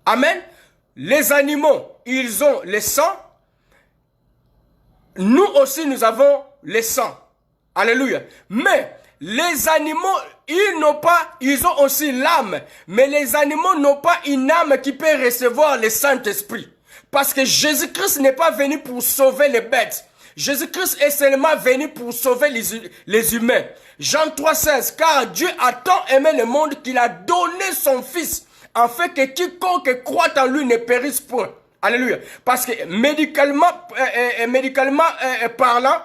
Amen. Les animaux, ils ont le sang. Nous aussi, nous avons le sang. Alléluia. Mais les animaux, ils ont aussi l'âme. Mais les animaux n'ont pas une âme qui peut recevoir le Saint-Esprit. Parce que Jésus-Christ n'est pas venu pour sauver les bêtes. Jésus-Christ est seulement venu pour sauver les humains. Jean 3,16. Car Dieu a tant aimé le monde qu'il a donné son Fils, afin que quiconque croit en lui ne périsse point. Alléluia. Parce que médicalement parlant,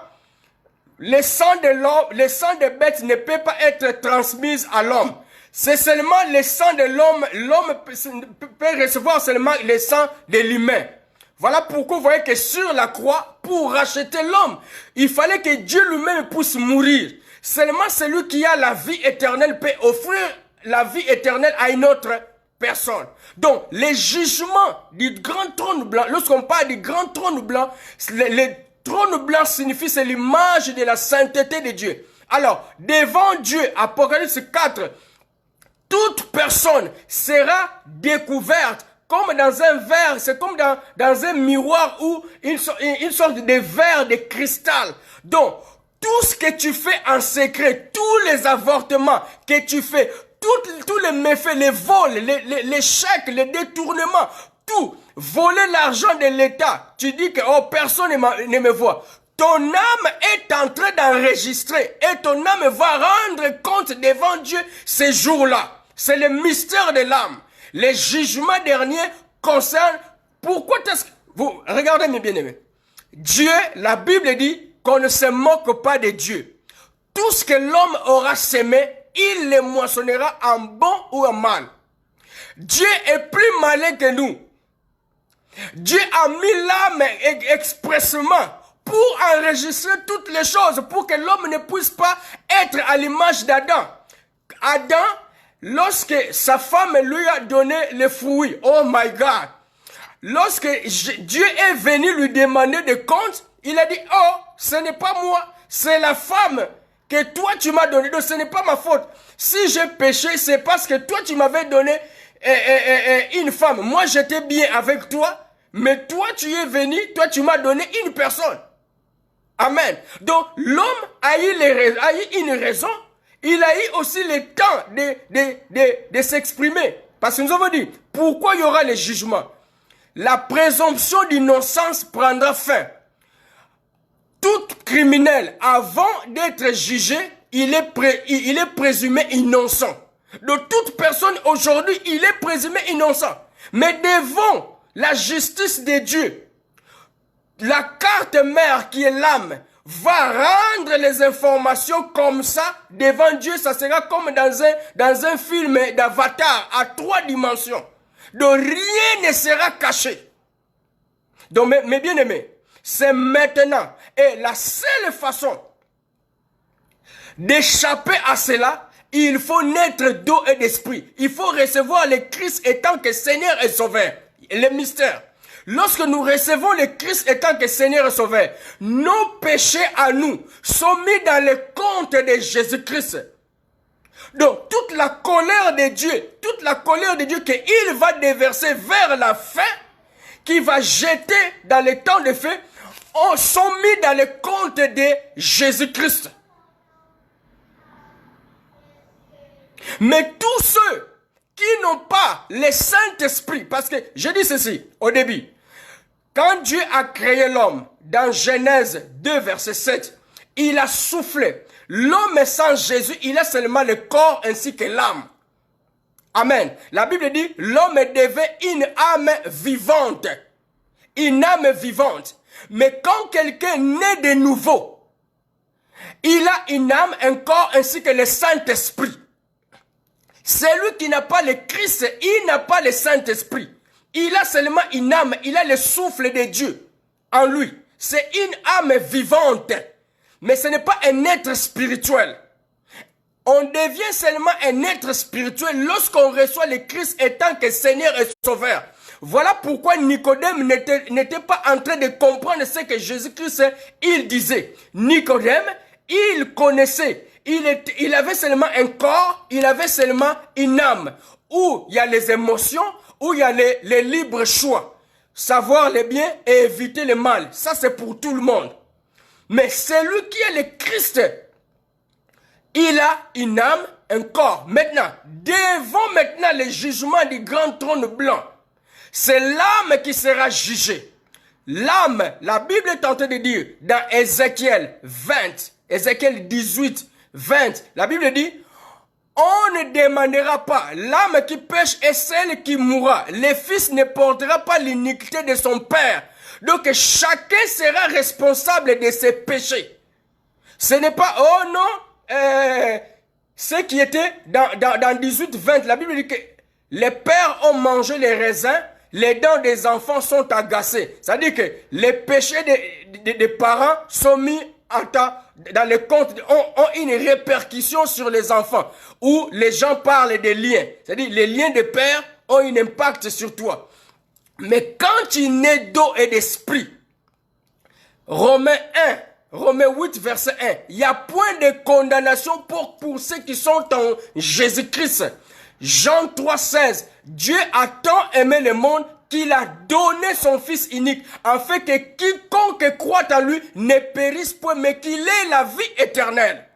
le sang de l'homme, le sang de bête ne peut pas être transmis à l'homme. C'est seulement le sang de l'homme, l'homme peut recevoir seulement le sang de l'humain. Voilà pourquoi vous voyez que sur la croix, pour racheter l'homme, il fallait que Dieu lui-même puisse mourir. Seulement celui qui a la vie éternelle peut offrir la vie éternelle à une autre personne. Donc, les jugements du grand trône blanc, lorsqu'on parle du grand trône blanc, le trône blanc signifie, c'est l'image de la sainteté de Dieu. Alors, devant Dieu, Apocalypse 4, toute personne sera découverte comme dans un verre, c'est comme dans un miroir ou une sorte de verre de cristal. Donc, tout ce que tu fais en secret, tous les avortements que tu fais, tous les méfaits, les vols, les chèques, les détournements, tout, voler l'argent de l'État, tu dis que oh, personne ne me voit. Ton âme est en train d'enregistrer et ton âme va rendre compte devant Dieu ces jours-là. C'est le mystère de l'âme. Les jugements derniers concernent... Pourquoi est-ce que... Vous, regardez mes bien-aimés. Dieu, la Bible dit qu'on ne se moque pas de Dieu. Tout ce que l'homme aura semé, il le moissonnera en bon ou en mal. Dieu est plus malin que nous. Dieu a mis l'âme expressément pour enregistrer toutes les choses, pour que l'homme ne puisse pas être à l'image d'Adam. Adam, lorsque sa femme lui a donné les fruits, oh my God, lorsque Dieu est venu lui demander des comptes, il a dit, oh, ce n'est pas moi, c'est la femme que toi tu m'as donné, donc ce n'est pas ma faute. Si j'ai péché, c'est parce que toi tu m'avais donné une femme. Moi j'étais bien avec toi, mais toi tu es venu, toi tu m'as donné une personne. Amen. Donc l'homme a eu une raison. Il a eu aussi le temps de s'exprimer. Parce que nous avons dit, pourquoi il y aura les jugements? La présomption d'innocence prendra fin. Tout criminel, avant d'être jugé, il est présumé innocent. De toute personne aujourd'hui, il est présumé innocent. Mais devant la justice de Dieu, la carte mère qui est l'âme va rendre les informations comme ça devant Dieu. Ça sera comme dans un film d'Avatar à 3 dimensions. Donc rien ne sera caché. Donc mes bien-aimés, c'est maintenant. Et la seule façon d'échapper à cela, il faut naître d'eau et d'esprit. Il faut recevoir le Christ étant que Seigneur et Sauveur. Le mystère. Lorsque nous recevons le Christ étant que Seigneur et Sauveur, nos péchés à nous sont mis dans le compte de Jésus-Christ. Donc, toute la colère de Dieu qu'il va déverser vers la fin, qu'il va jeter dans le temps de feu, sont mis dans le compte de Jésus-Christ. Mais tous ceux qui n'ont pas le Saint-Esprit, parce que je dis ceci au début, quand Dieu a créé l'homme, dans Genèse 2, verset 7, il a soufflé. L'homme sans Jésus, il a seulement le corps ainsi que l'âme. Amen. La Bible dit, l'homme devait une âme vivante. Une âme vivante. Mais quand quelqu'un naît de nouveau, il a une âme, un corps ainsi que le Saint-Esprit. Celui qui n'a pas le Christ, il n'a pas le Saint-Esprit. Il a seulement une âme, il a le souffle de Dieu en lui. C'est une âme vivante. Mais ce n'est pas un être spirituel. On devient seulement un être spirituel lorsqu'on reçoit le Christ étant que Seigneur et Sauveur. Voilà pourquoi Nicodème n'était pas en train de comprendre ce que Jésus-Christ il disait. Nicodème, il connaissait. Il avait seulement un corps, il avait seulement une âme. Où il y a les émotions, où il y a les libres choix. Savoir le bien et éviter le mal. Ça, c'est pour tout le monde. Mais celui qui est le Christ, il a une âme, un corps. Maintenant, devant maintenant le jugement du grand trône blanc, c'est l'âme qui sera jugée. L'âme, la Bible est en train de dire, dans Ézéchiel 20, Ézéchiel 18, 20, la Bible dit, on ne demandera pas, l'âme qui pêche est celle qui mourra. Le fils ne portera pas l'iniquité de son père. Donc chacun sera responsable de ses péchés. Ce n'est pas, oh non, ce qui était dans 18-20, la Bible dit que les pères ont mangé les raisins, les dents des enfants sont agacées. C'est-à-dire que les péchés des parents sont mis dans les comptes, ont une répercussion sur les enfants, où les gens parlent des liens. C'est-à-dire les liens de père ont un impact sur toi. Mais quand tu nais d'eau et d'esprit, Romains 8, verset 1, il n'y a point de condamnation pour ceux qui sont en Jésus-Christ. Jean 3, 16, Dieu a tant aimé le monde qu'il a donné son Fils unique, afin que quiconque croit en lui ne périsse point, mais qu'il ait la vie éternelle.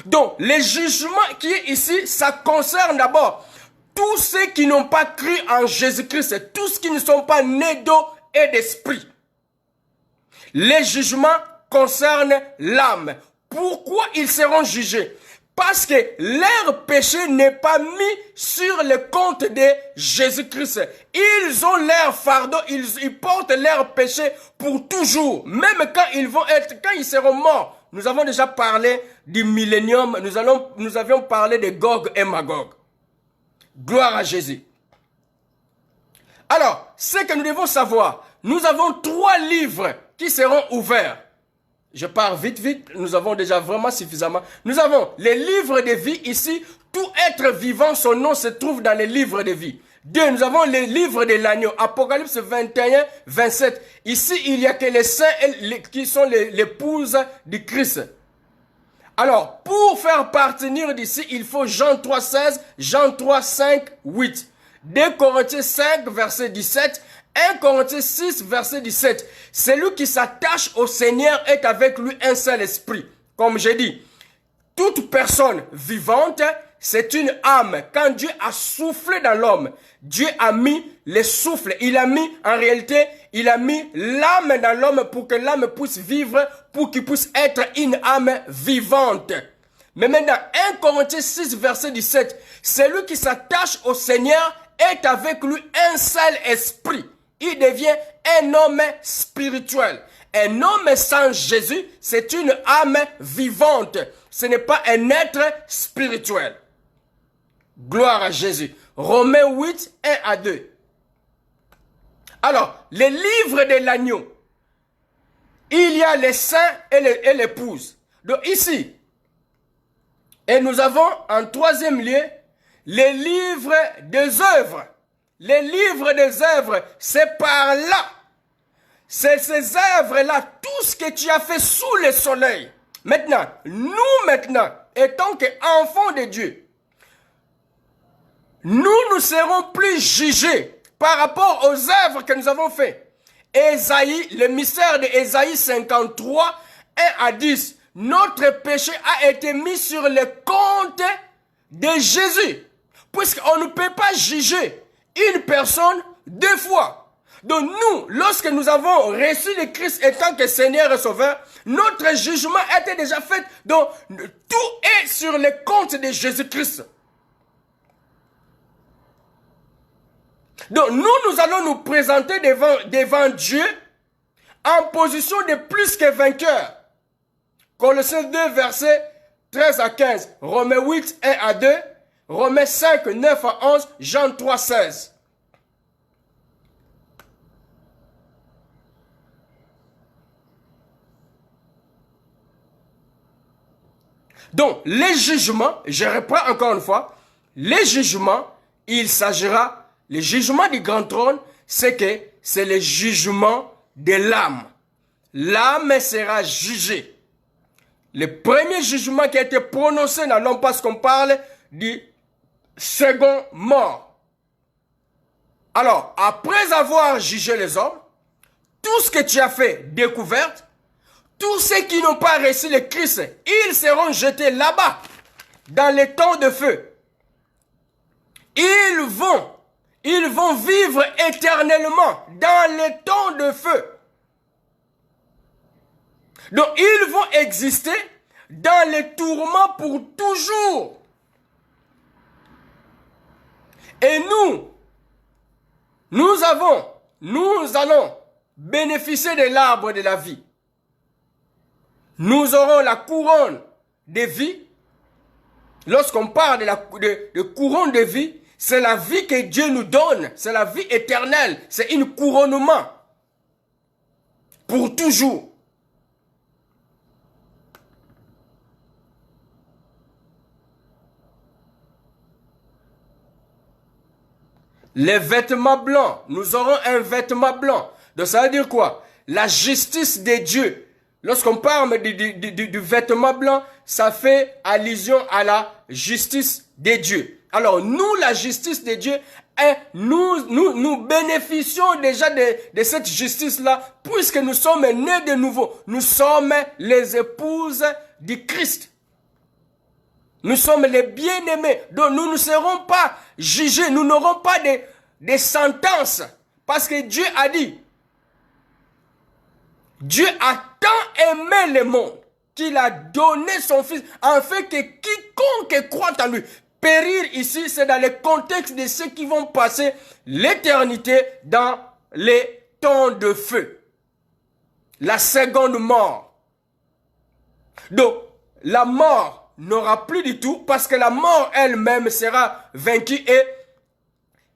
Donc, le jugement qui est ici, ça concerne d'abord tous ceux qui n'ont pas cru en Jésus-Christ, tous ceux qui ne sont pas nés d'eau et d'esprit. Les jugements concernent l'âme. Pourquoi ils seront jugés? Parce que leur péché n'est pas mis sur le compte de Jésus-Christ. Ils ont leur fardeau, ils portent leur péché pour toujours. Même quand ils seront morts. Nous avons déjà parlé du millénium, nous avions parlé de Gog et Magog. Gloire à Jésus. Alors, ce que nous devons savoir, nous avons 3 livres qui seront ouverts. Je pars vite, nous avons déjà vraiment suffisamment. Nous avons les livres de vie ici. Tout être vivant, son nom se trouve dans les livres de vie. 2, nous avons les livres de l'agneau. Apocalypse 21, 27. Ici, il n'y a que les saints qui sont l'épouses du Christ. Alors, pour faire parvenir d'ici, il faut Jean 3, 16, Jean 3, 5, 8. 2 Corinthiens 5, verset 17. 1 Corinthiens 6, verset 17. Celui qui s'attache au Seigneur est avec lui un seul esprit. Comme j'ai dit, toute personne vivante, c'est une âme. Quand Dieu a soufflé dans l'homme, Dieu a mis le souffle. Il a mis l'âme dans l'homme pour que l'âme puisse vivre, pour qu'il puisse être une âme vivante. Mais maintenant, 1 Corinthiens 6, verset 17. Celui qui s'attache au Seigneur est avec lui un seul esprit. Il devient un homme spirituel. Un homme sans Jésus, c'est une âme vivante. Ce n'est pas un être spirituel. Gloire à Jésus. Romains 8, 1 à 2. Alors, les livres de l'agneau. Il y a les saints et l'épouse. Donc ici, et nous avons en 3e lieu, les livres des œuvres. Les livres des œuvres, c'est par là. C'est ces œuvres-là, tout ce que tu as fait sous le soleil. Maintenant, étant qu'enfants de Dieu, nous ne serons plus jugés par rapport aux œuvres que nous avons faites. Ésaïe, le mystère de Ésaïe 53, 1 à 10. Notre péché a été mis sur le compte de Jésus. Puisqu'on ne peut pas juger une personne 2 fois. Donc nous, lorsque nous avons reçu le Christ étant que Seigneur et Sauveur, notre jugement était déjà fait. Donc tout est sur le compte de Jésus-Christ. Donc nous allons nous présenter devant Dieu en position de plus que vainqueur. Colossiens 2, versets 13 à 15. Romains 8, 1 à 2. Romains 5, 9 à 11, Jean 3, 16. Donc, les jugements, je reprends encore une fois, les jugements, il s'agira, le jugement du grand trône, c'est le jugement de l'âme. L'âme sera jugée. Le premier jugement qui a été prononcé dans l'homme, parce qu'on parle du second mort. Alors, après avoir jugé les hommes, tout ce que tu as fait découverte, tous ceux qui n'ont pas reçu le Christ, ils seront jetés là-bas, dans les temps de feu. Ils vont vivre éternellement dans les temps de feu. Donc, ils vont exister dans les tourments pour toujours. Et nous allons bénéficier de l'arbre de la vie. nous aurons la couronne de vie. Lorsqu'on parle de couronne de vie, c'est la vie que Dieu nous donne. C'est la vie éternelle. C'est un couronnement. Pour toujours. Les vêtements blancs. Nous aurons un vêtement blanc. Donc ça veut dire quoi? La justice de Dieu. Lorsqu'on parle du vêtement blanc, ça fait allusion à la justice de Dieu. Alors nous, la justice de Dieu, nous bénéficions déjà de cette justice-là, puisque nous sommes nés de nouveau. Nous sommes les épouses du Christ. Nous sommes les bien-aimés. Donc nous ne serons pas jugés. Nous n'aurons pas de sentences. Parce que Dieu a dit, Dieu a tant aimé le monde qu'il a donné son Fils, afin que quiconque croit en lui. Périr ici, c'est dans le contexte de ceux qui vont passer l'éternité dans les temps de feu. La seconde mort. Donc, la mort n'aura plus du tout, parce que la mort elle-même sera vaincue et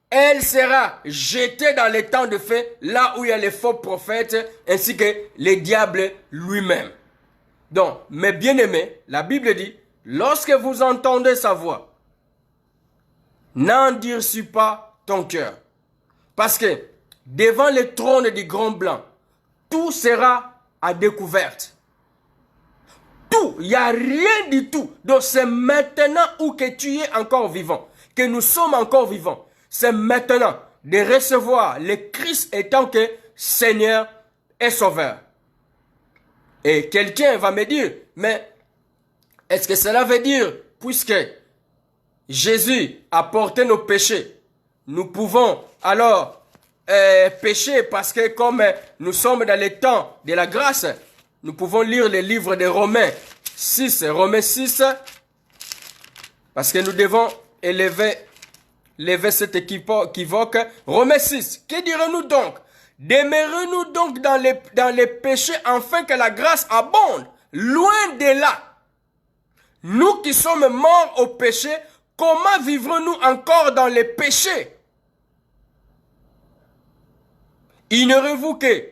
elle sera jetée dans les temps de feu, là où il y a les faux prophètes, ainsi que le diable lui-même. Donc, mes bien-aimés, la Bible dit, lorsque vous entendez sa voix, n'endurcis pas ton cœur. Parce que, devant le trône du grand blanc, tout sera à découverte. Tout, il n'y a rien du tout. Donc, c'est maintenant où que tu es encore vivant, que nous sommes encore vivants. C'est maintenant de recevoir le Christ étant que Seigneur et Sauveur. Et quelqu'un va me dire, mais est-ce que cela veut dire, puisque Jésus a porté nos péchés, nous pouvons alors pécher parce que comme nous sommes dans les temps de la grâce, nous pouvons lire le livre de Romains 6, parce que nous devons élever cet équivoque. Romains 6, que dirons-nous donc? Demeurons-nous donc dans les péchés afin que la grâce abonde? Loin de là. Nous qui sommes morts au péché, comment vivrons-nous encore dans les péchés? Ignorez-vous que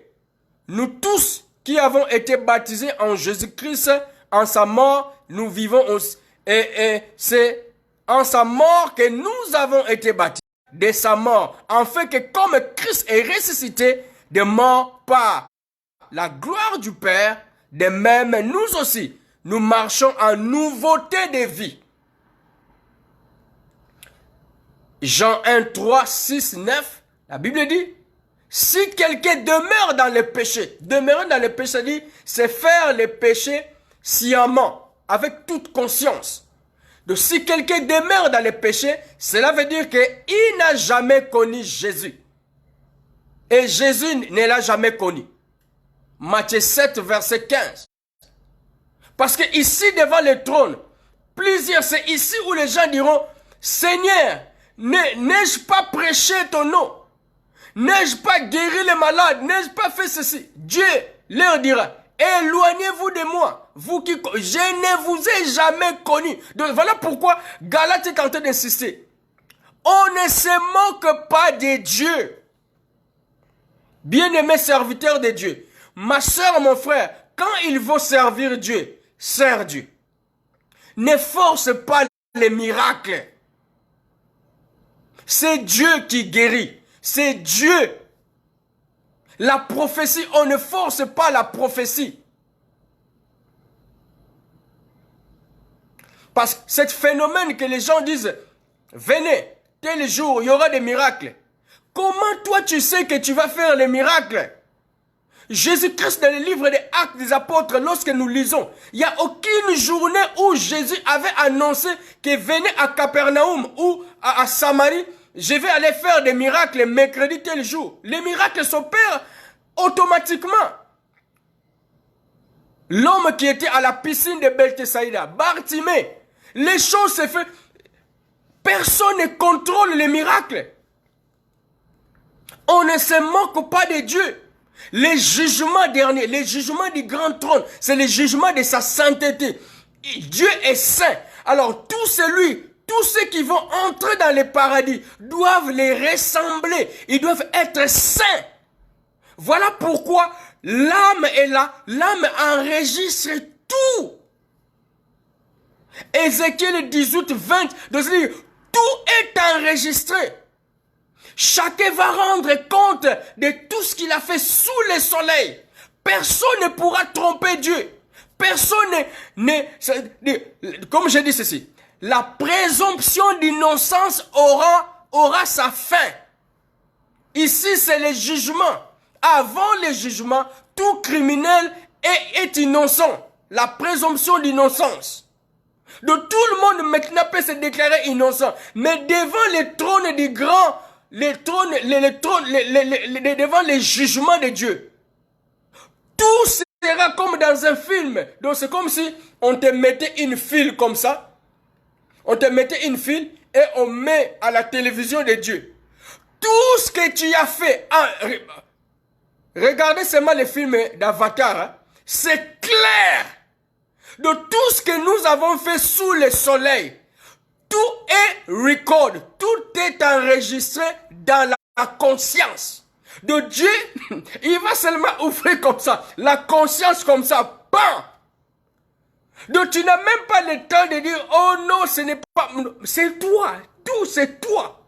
nous tous qui avons été baptisés en Jésus-Christ, en sa mort, nous vivons aussi. Et c'est en sa mort que nous avons été baptisés. De sa mort, afin que comme Christ est ressuscité de mort par la gloire du Père, de même nous aussi, nous marchons en nouveauté de vie. Jean 1, 3, 6, 9, la Bible dit, si quelqu'un demeure dans le péché, demeurer dans le péché, dit, c'est faire le péché sciemment, avec toute conscience. Donc si quelqu'un demeure dans le péché, cela veut dire qu'il n'a jamais connu Jésus. Et Jésus ne l'a jamais connu. Matthieu 7, verset 15. Parce que ici devant le trône, c'est ici où les gens diront, Seigneur, n'ai-je pas prêché ton nom? N'ai-je pas guéri les malades? N'ai-je pas fait ceci? Dieu leur dira, éloignez-vous de moi. Vous qui, je ne vous ai jamais connu. Donc voilà pourquoi Galate est en train d'insister. On ne se moque pas de Dieu. Bien-aimés serviteurs de Dieu, ma soeur, mon frère, quand il faut servir Dieu, sers Dieu. Ne force pas les miracles. C'est Dieu qui guérit. C'est Dieu. La prophétie, on ne force pas la prophétie. Parce que ce phénomène que les gens disent, venez, tel jour, il y aura des miracles. Comment toi tu sais que tu vas faire les miracles? Jésus-Christ dans le livre des Actes des Apôtres, lorsque nous lisons, il n'y a aucune journée où Jésus avait annoncé que venez à Capernaum ou à Samarie, je vais aller faire des miracles mercredi tel jour. Les miracles s'opèrent automatiquement. L'homme qui était à la piscine de Bethsaïda, Bartimée, les choses se font. Personne ne contrôle les miracles. On ne se moque pas de Dieu. Les jugements derniers, les jugements du grand trône, c'est les jugements de sa sainteté. Et Dieu est saint. Alors tous ceux qui vont entrer dans le paradis doivent les ressembler. Ils doivent être saints. Voilà pourquoi l'âme est là. L'âme enregistre tout. Ézéchiel 18, 20, donc c'est-à-dire, tout est enregistré. Chacun va rendre compte de tout ce qu'il a fait sous le soleil. Personne ne pourra tromper Dieu. Personne comme je dis ceci, la présomption d'innocence aura sa fin. Ici, c'est le jugement. Avant le jugement, tout criminel est innocent. La présomption d'innocence. Donc tout le monde maintenant peut se déclarer innocent. Mais devant le trône du grand, devant les jugements de Dieu, tout sera comme dans un film. Donc c'est comme si on te mettait une file comme ça. On te mettait une file et on met à la télévision de Dieu. Tout ce que tu as fait, regardez seulement les films d'Avatar, hein, c'est clair. De tout ce que nous avons fait sous le soleil, tout est record, tout est enregistré dans la conscience de Dieu. Il va seulement ouvrir comme ça, la conscience comme ça, bam. Donc tu n'as même pas le temps de dire, oh non, ce n'est pas, c'est toi, tout c'est toi.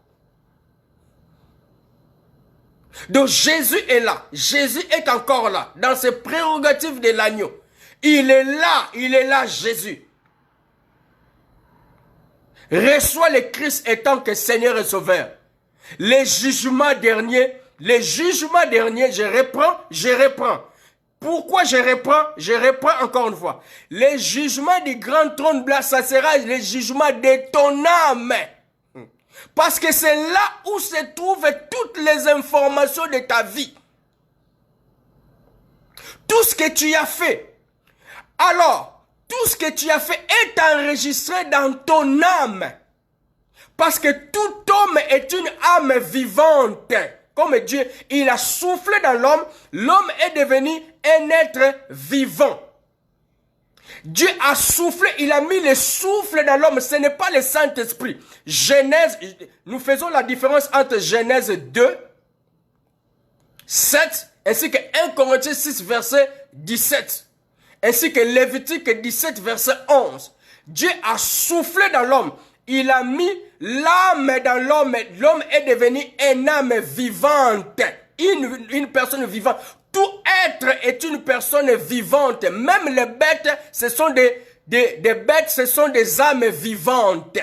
Donc Jésus est là, Jésus est encore là, dans ses prérogatives de l'agneau. Il est là, Jésus. Reçois le Christ étant que Seigneur et Sauveur. Les jugements derniers, je reprends. Pourquoi je reprends encore une fois. Les jugements du grand trône blanc, ça sera les jugements de ton âme. Parce que c'est là où se trouvent toutes les informations de ta vie. Tout ce que tu as fait. Alors, tout ce que tu as fait est enregistré dans ton âme. Parce que tout homme est une âme vivante. Comme Dieu, il a soufflé dans l'homme, l'homme est devenu un être vivant. Dieu a soufflé, il a mis le souffle dans l'homme, ce n'est pas le Saint-Esprit. Genèse, nous faisons la différence entre Genèse 2, 7, ainsi que 1 Corinthiens 6, verset 17. Ainsi que Lévitique 17, verset 11. Dieu a soufflé dans l'homme. Il a mis l'âme dans l'homme. L'homme est devenu une âme vivante. Une personne vivante. Tout être est une personne vivante. Même les bêtes, ce sont des bêtes, ce sont des âmes vivantes.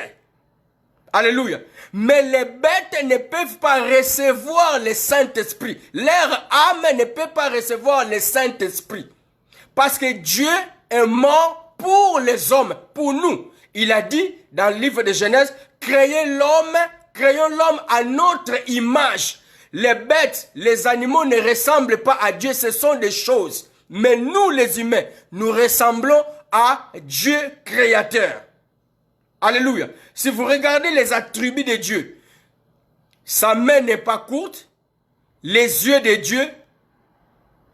Alléluia. Mais les bêtes ne peuvent pas recevoir le Saint-Esprit. Leur âme ne peut pas recevoir le Saint-Esprit. Parce que Dieu est mort pour les hommes, pour nous. Il a dit dans le livre de Genèse, créons l'homme à notre image. Les bêtes, les animaux ne ressemblent pas à Dieu, ce sont des choses. Mais nous les humains, nous ressemblons à Dieu créateur. Alléluia. Si vous regardez les attributs de Dieu, sa main n'est pas courte, les yeux de Dieu.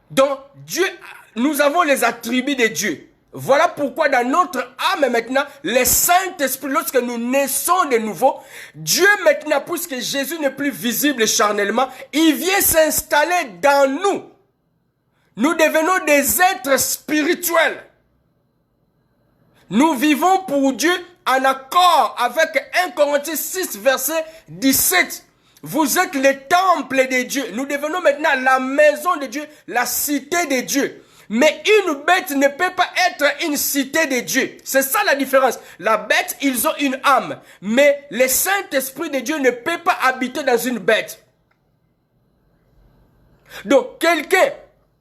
Donc Dieu, nous avons les attributs de Dieu. Voilà pourquoi dans notre âme maintenant, le Saint-Esprit, lorsque nous naissons de nouveau, Dieu maintenant, puisque Jésus n'est plus visible charnellement, il vient s'installer dans nous. Nous devenons des êtres spirituels. Nous vivons pour Dieu en accord avec 1 Corinthiens 6, verset 17. Vous êtes le temple de Dieu. Nous devenons maintenant la maison de Dieu, la cité de Dieu. Mais une bête ne peut pas être une cité de Dieu. C'est ça la différence. La bête, ils ont une âme. Mais le Saint-Esprit de Dieu ne peut pas habiter dans une bête. Donc, quelqu'un,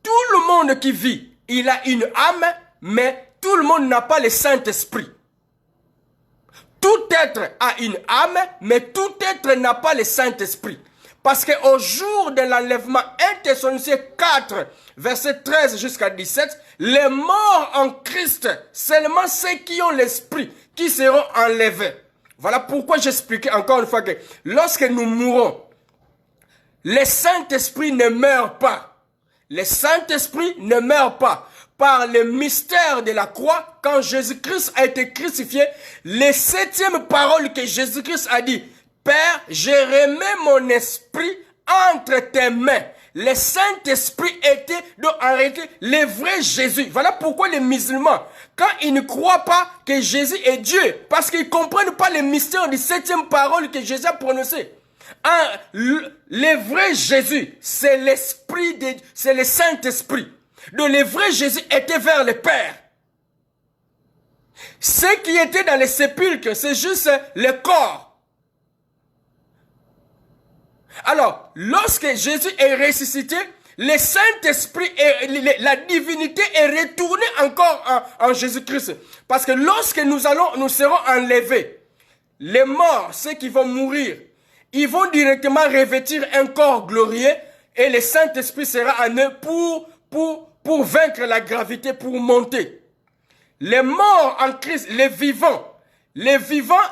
tout le monde qui vit, il a une âme, mais tout le monde n'a pas le Saint-Esprit. Tout être a une âme, mais tout être n'a pas le Saint-Esprit. Parce qu'au jour de l'enlèvement, 1 Thessaloniciens 4, verset 13 jusqu'à 17, les morts en Christ, seulement ceux qui ont l'esprit, qui seront enlevés. Voilà pourquoi j'expliquais encore une fois que lorsque nous mourons, le Saint-Esprit ne meurt pas. le Saint-Esprit ne meurt pas. Par le mystère de la croix, quand Jésus-Christ a été crucifié, les 7e paroles que Jésus-Christ a dit, Père, je remets mon esprit entre tes mains. Le Saint-Esprit était donc arrêté le vrai Jésus. Voilà pourquoi les musulmans, quand ils ne croient pas que Jésus est Dieu, parce qu'ils ne comprennent pas le mystère des 7e paroles que Jésus a prononcées. Le vrai Jésus, c'est l'Esprit de, c'est le Saint-Esprit. Donc le vrai Jésus était vers le Père. Ce qui était dans les sépulcres, c'est juste le corps. Alors, lorsque Jésus est ressuscité, le Saint-Esprit et la divinité est retournée encore en Jésus-Christ. Parce que lorsque nous serons enlevés, les morts, ceux qui vont mourir, ils vont directement revêtir un corps glorieux et le Saint-Esprit sera en eux pour vaincre la gravité, pour monter. Les morts en Christ, les vivants,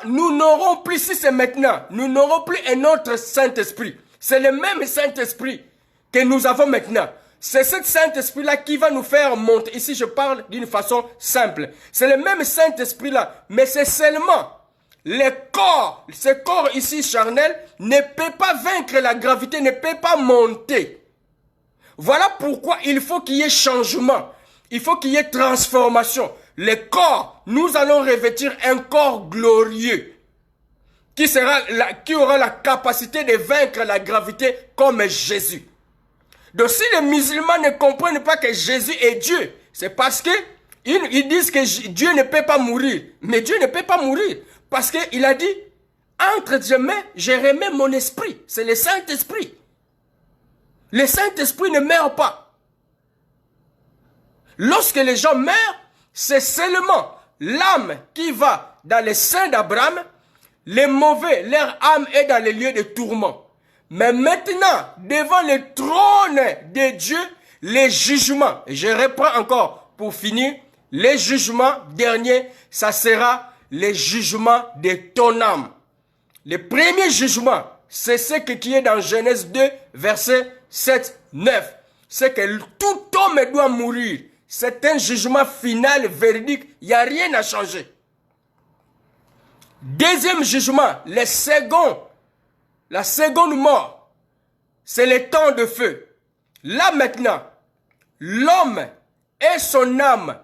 nous n'aurons plus, si c'est maintenant, nous n'aurons plus un autre Saint-Esprit. C'est le même Saint-Esprit que nous avons maintenant. C'est ce Saint-Esprit-là qui va nous faire monter. Ici, je parle d'une façon simple. C'est le même Saint-Esprit-là, mais c'est seulement le corps, ce corps ici charnel, ne peut pas vaincre la gravité, ne peut pas monter. Voilà pourquoi il faut qu'il y ait changement. Il faut qu'il y ait transformation. Le corps, nous allons revêtir un corps glorieux qui aura la capacité de vaincre la gravité comme Jésus. Donc si les musulmans ne comprennent pas que Jésus est Dieu, c'est parce que ils disent que Dieu ne peut pas mourir. Mais Dieu ne peut pas mourir. Parce qu'il a dit, entre tes mains, je remets mon esprit. C'est le Saint-Esprit. Le Saint-Esprit ne meurt pas. Lorsque les gens meurent, c'est seulement l'âme qui va dans le sein d'Abraham. Les mauvais, leur âme est dans les lieux de tourment. Mais maintenant, devant le trône de Dieu, les jugements, et je reprends encore pour finir, les jugements derniers, ça sera les jugements de ton âme. Le premier jugement, c'est ce qui est dans Genèse 2, verset 7, 9. C'est que tout homme doit mourir. C'est un jugement final, véridique. Il n'y a rien à changer. Deuxième jugement, la seconde mort, c'est le temps de feu. Là maintenant, l'homme et son âme.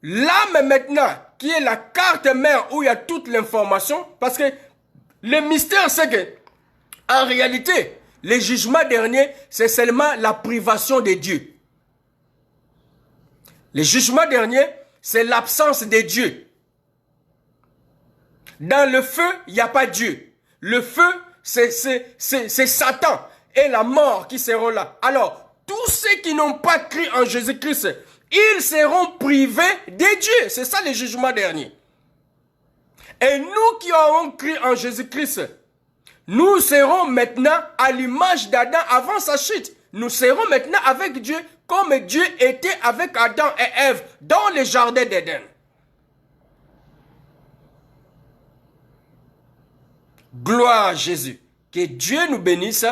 L'âme maintenant, qui est la carte mère où il y a toute l'information, parce que le mystère c'est que, en réalité, le jugement dernier, c'est seulement la privation de Dieu. Le jugement dernier, c'est l'absence de Dieu. Dans le feu, il n'y a pas Dieu. Le feu, c'est Satan et la mort qui seront là. Alors, tous ceux qui n'ont pas cru en Jésus-Christ, ils seront privés de Dieu. C'est ça le jugement dernier. Et nous qui avons cru en Jésus-Christ, nous serons maintenant à l'image d'Adam avant sa chute. Nous serons maintenant avec Dieu comme Dieu était avec Adam et Ève dans le jardin d'Éden. Gloire à Jésus. Que Dieu nous bénisse,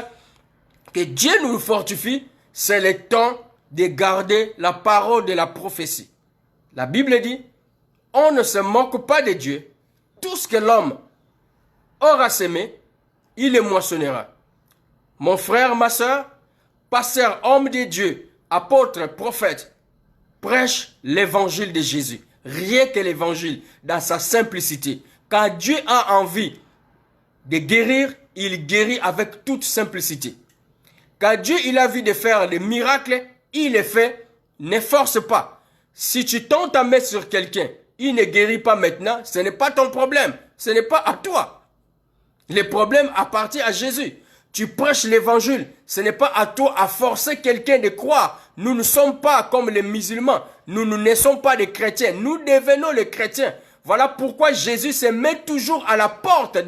que Dieu nous fortifie. C'est le temps de garder la parole de la prophétie. La Bible dit, on ne se moque pas de Dieu. Tout ce que l'homme aura semé, il le moissonnera. Mon frère, ma soeur, pasteur, homme de Dieu, apôtre, prophète, prêche l'évangile de Jésus. Rien que l'évangile, dans sa simplicité. Quand Dieu a envie de guérir, il guérit avec toute simplicité. Quand Dieu il a envie de faire des miracles, il les fait. Ne force pas. Si tu tends ta main sur quelqu'un, il ne guérit pas maintenant, ce n'est pas ton problème. Ce n'est pas à toi. Le problème appartient à Jésus. Tu prêches l'évangile. Ce n'est pas à toi à forcer quelqu'un de croire. Nous ne sommes pas comme les musulmans. Nous ne sommes pas des chrétiens. Nous devenons les chrétiens. Voilà pourquoi Jésus se met toujours à la porte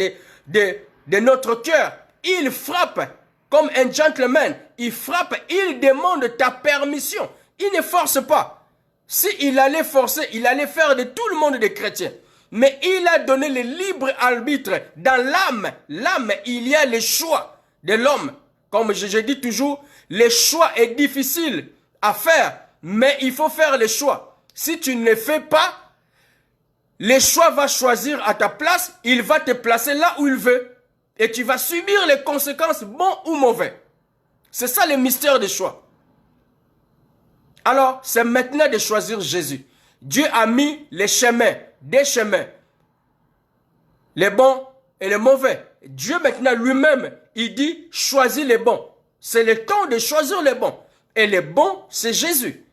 de notre cœur. Il frappe comme un gentleman. Il frappe, il demande ta permission. Il ne force pas. S'il allait forcer, il allait faire de tout le monde des chrétiens. Mais il a donné le libre arbitre dans l'âme. L'âme, il y a le choix de l'homme. Comme je dis toujours, le choix est difficile à faire, mais il faut faire le choix. Si tu ne le fais pas, le choix va choisir à ta place, il va te placer là où il veut. Et tu vas subir les conséquences, bon ou mauvais. C'est ça le mystère des choix. Alors, c'est maintenant de choisir Jésus. Dieu a mis les chemins, des chemins, les bons et les mauvais. Dieu maintenant lui-même, il dit, choisis les bons. C'est le temps de choisir les bons. Et les bons, c'est Jésus.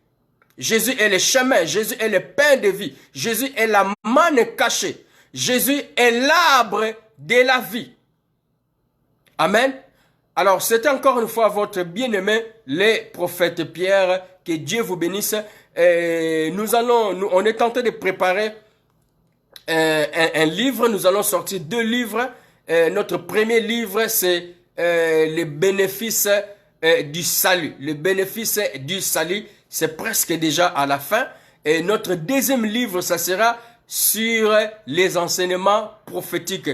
Jésus est le chemin, Jésus est le pain de vie, Jésus est la manne cachée, Jésus est l'arbre de la vie. Amen. Alors, c'était encore une fois votre bien-aimé, les prophètes Pierre, que Dieu vous bénisse. Et on est en train de préparer un livre, nous allons sortir 2 livres. Notre premier livre, c'est les bénéfices du salut. Les bénéfices du salut. C'est presque déjà à la fin. Et notre deuxième livre, ça sera sur les enseignements prophétiques.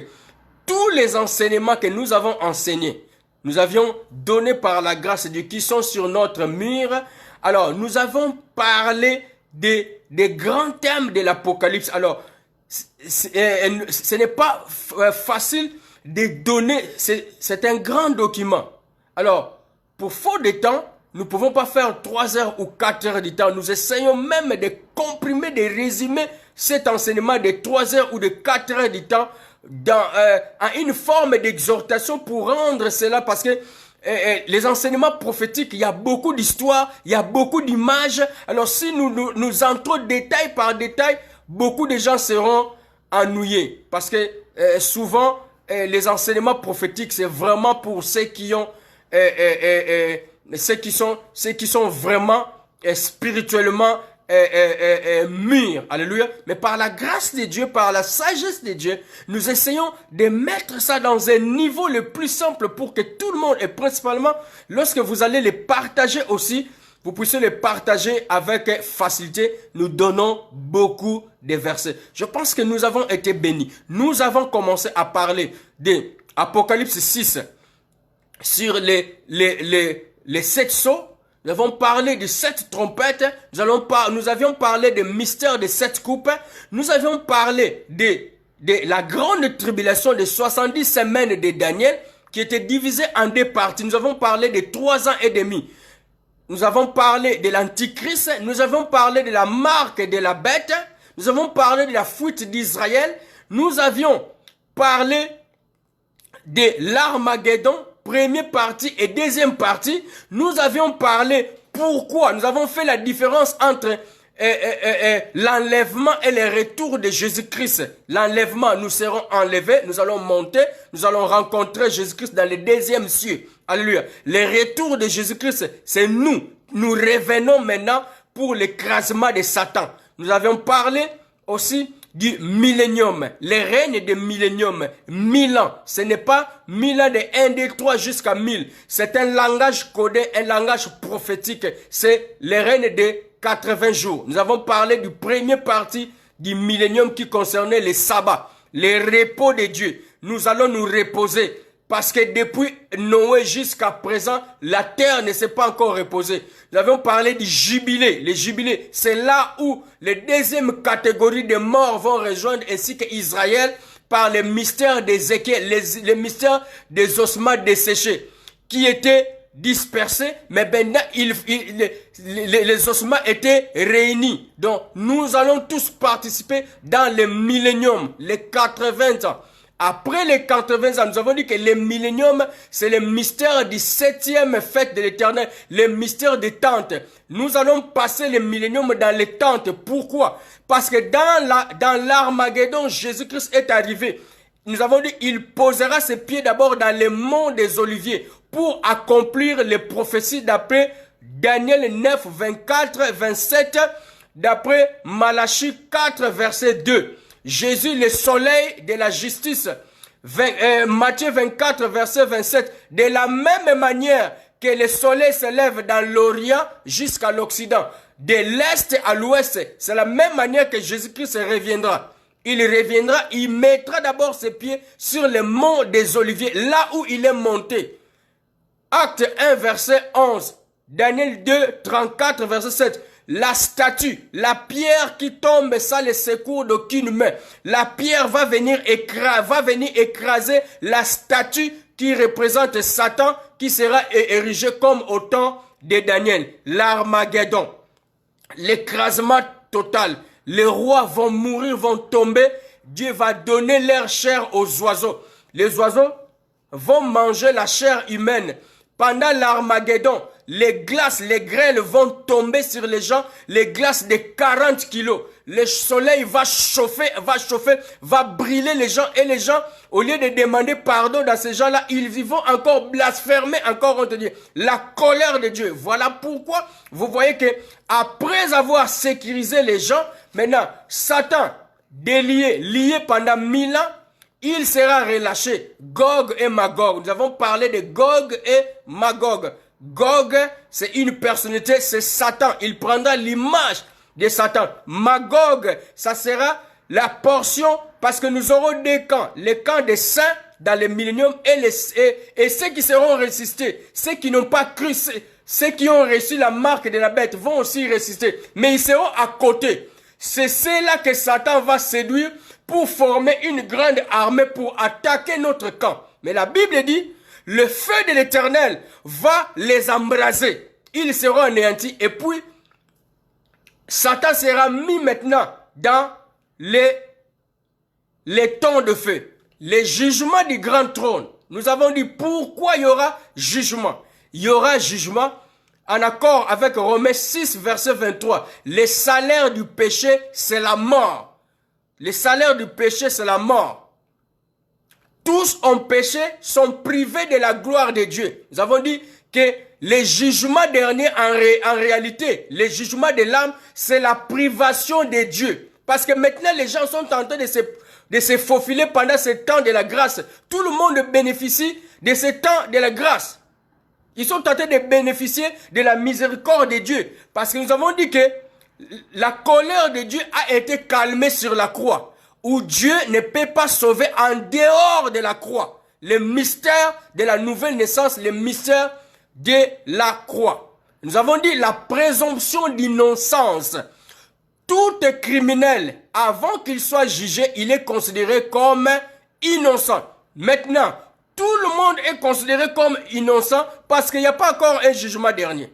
Tous les enseignements que nous avons enseignés, nous avions donné par la grâce de Dieu, qui sont sur notre mur. Alors, nous avons parlé des grands thèmes de l'Apocalypse. Alors, ce n'est pas facile de donner, c'est un grand document. Alors, pour faute de temps, nous ne pouvons pas faire 3 heures ou 4 heures de temps. Nous essayons même de comprimer, de résumer cet enseignement de 3 heures ou de 4 heures de temps en une forme d'exhortation pour rendre cela, parce que les enseignements prophétiques, il y a beaucoup d'histoires, il y a beaucoup d'images. Alors si nous entrons détail par détail, beaucoup de gens seront ennuyés, parce que souvent les enseignements prophétiques, c'est vraiment pour ceux qui ont ceux qui sont vraiment spirituellement mûrs. Alléluia. Mais par la grâce de Dieu, par la sagesse de Dieu, nous essayons de mettre ça dans un niveau le plus simple pour que tout le monde, et principalement lorsque vous allez les partager aussi, vous puissiez les partager avec facilité. Nous donnons beaucoup de versets. Je pense que nous avons été bénis. Nous avons commencé à parler de Apocalypse 6 sur les 7 sceaux. Nous avons parlé de 7 trompettes. Nous avions parlé des mystères des 7 coupes. Nous avions parlé de la grande tribulation de 70 semaines de Daniel, qui était divisée en 2 parties. Nous avons parlé de 3 ans et demi. Nous avons parlé de l'Antichrist. Nous avons parlé de la marque de la bête. Nous avons parlé de la fuite d'Israël. Nous avions parlé de l'Armageddon, première partie et deuxième partie. Nous avions parlé pourquoi. Nous avons fait la différence entre l'enlèvement et le retour de Jésus-Christ. L'enlèvement, nous serons enlevés, nous allons monter, nous allons rencontrer Jésus-Christ dans les 2e cieux. Alléluia. Le retour de Jésus-Christ, c'est nous. Nous revenons maintenant pour l'écrasement de Satan. Nous avions parlé aussi du millénium, le règne de millénium, 1000 ans. Ce n'est pas 1000 ans de 1, 2, 3 jusqu'à 1000. C'est un langage codé, un langage prophétique. C'est le règne de 80 jours. Nous avons parlé du premier partie du millénium qui concernait les sabbats, les repos de Dieu. Nous allons nous reposer. Parce que depuis Noé jusqu'à présent, la terre ne s'est pas encore reposée. Nous avons parlé du jubilé. Les jubilés, c'est là où les 2e catégories de morts vont rejoindre, ainsi qu'Israël, par le mystère d'Ézéchiel, les mystères des ossements desséchés, qui étaient dispersés, mais maintenant les ossements étaient réunis. Donc nous allons tous participer dans le millénium, les 80 ans. Après les 80 ans, nous avons dit que le millénium, c'est le mystère du 7e fête de l'Éternel, le mystère des tentes. Nous allons passer le millénium dans les tentes. Pourquoi? Parce que dans l'Armageddon, Jésus-Christ est arrivé. Nous avons dit, il posera ses pieds d'abord dans les monts des Oliviers pour accomplir les prophéties d'après Daniel 9, 24, 27, d'après Malachie 4, verset 2. Jésus, le soleil de la justice. Matthieu 24, verset 27. De la même manière que le soleil se lève dans l'Orient jusqu'à l'Occident, de l'Est à l'Ouest, c'est la même manière que Jésus-Christ reviendra. Il reviendra, il mettra d'abord ses pieds sur le mont des Oliviers, là où il est monté. Acte 1, verset 11. Daniel 2, 34, verset 7. La statue, la pierre qui tombe sans le secours d'aucune main. La pierre va venir écraser la statue qui représente Satan, qui sera érigée comme au temps de Daniel. L'Armageddon. L'écrasement total. Les rois vont mourir, vont tomber. Dieu va donner leur chair aux oiseaux. Les oiseaux vont manger la chair humaine. Pendant l'Armageddon, les glaces, les grêles vont tomber sur les gens, les glaces de 40 kilos. Le soleil va chauffer, va brûler les gens. Et les gens, au lieu de demander pardon dans ces gens-là, ils vont encore blasphémer, encore on te dit, la colère de Dieu. Voilà pourquoi vous voyez que après avoir sécurisé les gens, maintenant, Satan, lié pendant 1000 ans, il sera relâché. Gog et Magog. Nous avons parlé de Gog et Magog. Gog, c'est une personnalité, c'est Satan. Il prendra l'image de Satan. Magog, ça sera la portion, parce que nous aurons des camps. Les camps des saints dans le millénium et ceux qui seront résistés. Ceux qui n'ont pas cru, ceux qui ont reçu la marque de la bête vont aussi résister. Mais ils seront à côté. C'est ceux-là que Satan va séduire pour former une grande armée pour attaquer notre camp. Mais la Bible dit, le feu de l'Éternel va les embraser. Ils seront anéantis. Et puis, Satan sera mis maintenant dans les temps de feu. Les jugements du grand trône. Nous avons dit pourquoi il y aura jugement. Il y aura jugement en accord avec Romains 6, verset 23. Les salaires du péché, c'est la mort. Les salaires du péché, c'est la mort. Tous ont péché, sont privés de la gloire de Dieu. Nous avons dit que les jugements derniers, en réalité, les jugements de l'âme, c'est la privation de Dieu. Parce que maintenant, les gens sont en train de se faufiler pendant ce temps de la grâce. Tout le monde bénéficie de ce temps de la grâce. Ils sont en train de bénéficier de la miséricorde de Dieu. Parce que nous avons dit que la colère de Dieu a été calmée sur la croix, où Dieu ne peut pas sauver en dehors de la croix. Le mystère de la nouvelle naissance, le mystère de la croix. Nous avons dit la présomption d'innocence. Tout criminel, avant qu'il soit jugé, il est considéré comme innocent. Maintenant, tout le monde est considéré comme innocent parce qu'il n'y a pas encore un jugement dernier.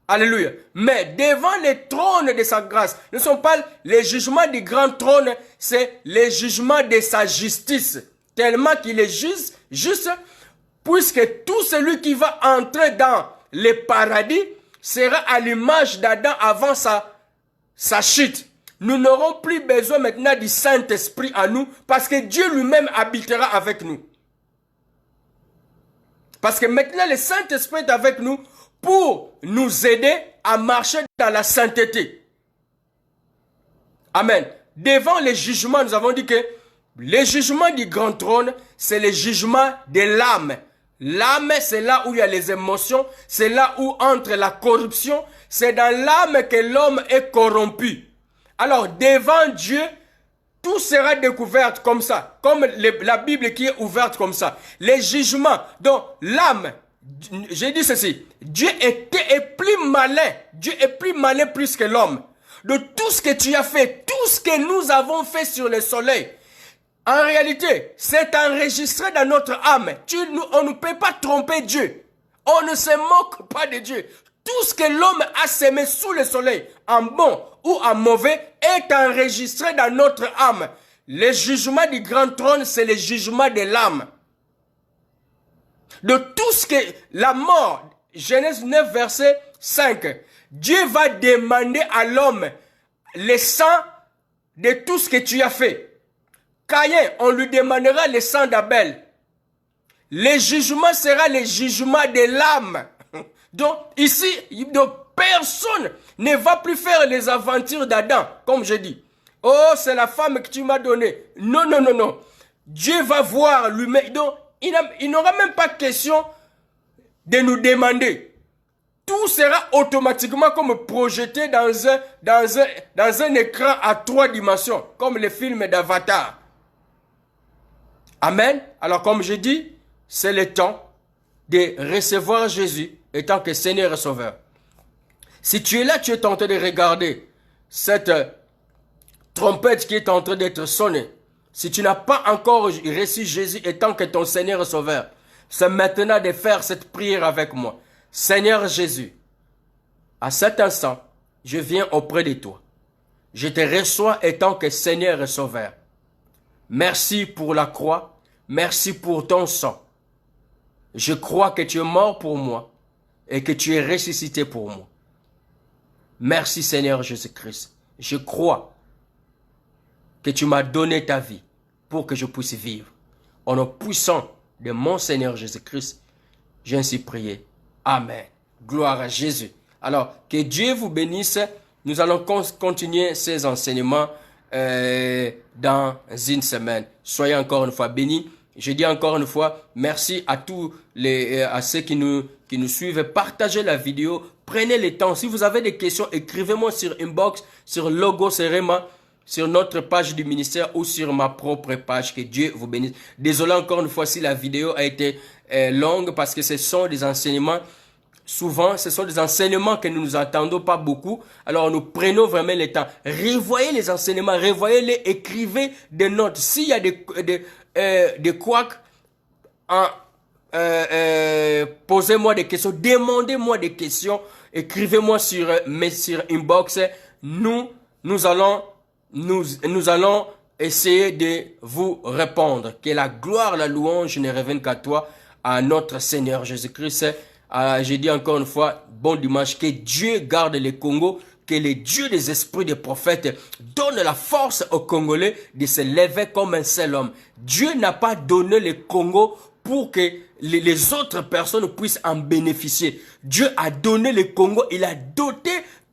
Alléluia. Mais devant les trônes de sa grâce, ne sont pas les jugements du grand trône, c'est les jugements de sa justice. Tellement qu'il est juste, puisque tout celui qui va entrer dans le paradis sera à l'image d'Adam avant sa chute. Nous n'aurons plus besoin maintenant du Saint-Esprit en nous, parce que Dieu lui-même habitera avec nous. Parce que maintenant le Saint-Esprit est avec nous pour nous aider à marcher dans la sainteté. Amen. Devant les jugements, nous avons dit que les jugements du grand trône, c'est les jugements de l'âme. L'âme, c'est là où il y a les émotions, c'est là où entre la corruption, c'est dans l'âme que l'homme est corrompu. Alors, devant Dieu, tout sera découvert comme ça, comme la Bible qui est ouverte comme ça. Les jugements, donc l'âme, j'ai dit ceci, Dieu est plus malin, Dieu est plus malin plus que l'homme. De tout ce que tu as fait, tout ce que nous avons fait sur le soleil, en réalité, c'est enregistré dans notre âme. On ne peut pas tromper Dieu. On ne se moque pas de Dieu. Tout ce que l'homme a semé sous le soleil, en bon ou en mauvais, est enregistré dans notre âme. Le jugement du grand trône, c'est le jugement de l'âme. De tout ce que la mort, Genèse 9, verset 5, Dieu va demander à l'homme le sang de tout ce que tu as fait. Caïn, on lui demandera le sang d'Abel. Le jugement sera le jugement de l'âme. Donc ici, personne ne va plus faire les aventures d'Adam, comme je dis. Oh, c'est la femme que tu m'as donnée. Non, non, non, non. Dieu va voir lui-même. Donc, il n'aura même pas question de nous demander. Tout sera automatiquement comme projeté dans un écran à 3 dimensions, comme le film d'Avatar. Amen. Alors, comme je dis, c'est le temps de recevoir Jésus étant que Seigneur et Sauveur. Si tu es là, tu es en train de regarder cette trompette qui est en train d'être sonnée. Si tu n'as pas encore reçu Jésus étant que ton Seigneur et Sauveur, c'est maintenant de faire cette prière avec moi. Seigneur Jésus, à cet instant, je viens auprès de toi. Je te reçois étant que Seigneur et Sauveur. Merci pour la croix. Merci pour ton sang. Je crois que tu es mort pour moi et que tu es ressuscité pour moi. Merci Seigneur Jésus-Christ. Je crois que tu m'as donné ta vie pour que je puisse vivre. Au nom puissant de mon Seigneur Jésus-Christ, j'ai ainsi prié. Amen. Gloire à Jésus. Alors, que Dieu vous bénisse. Nous allons continuer ces enseignements dans une semaine. Soyez encore une fois bénis. Je dis encore une fois, merci à tous à ceux qui nous suivent. Partagez la vidéo. Prenez le temps. Si vous avez des questions, écrivez-moi sur inbox, sur Logos Rema, sur notre page du ministère ou sur ma propre page. Que Dieu vous bénisse. Désolé encore une fois si la vidéo a été longue parce que ce sont des enseignements. Souvent, ce sont des enseignements que nous nous entendons pas beaucoup. Alors, nous prenons vraiment le temps. Revoyez les enseignements, revoyez-les, écrivez des notes. S'il y a des couacs, posez-moi des questions, demandez-moi des questions, écrivez-moi sur inbox. Nous allons essayer de vous répondre. Que la gloire, la louange ne revienne qu'à toi, à notre Seigneur Jésus-Christ. Je dis encore une fois, bon dimanche, que Dieu garde le Congo, que le Dieu des esprits des prophètes donne la force aux Congolais de se lever comme un seul homme. Dieu n'a pas donné le Congo pour que les autres personnes puissent en bénéficier. Dieu a donné le Congo, il a doté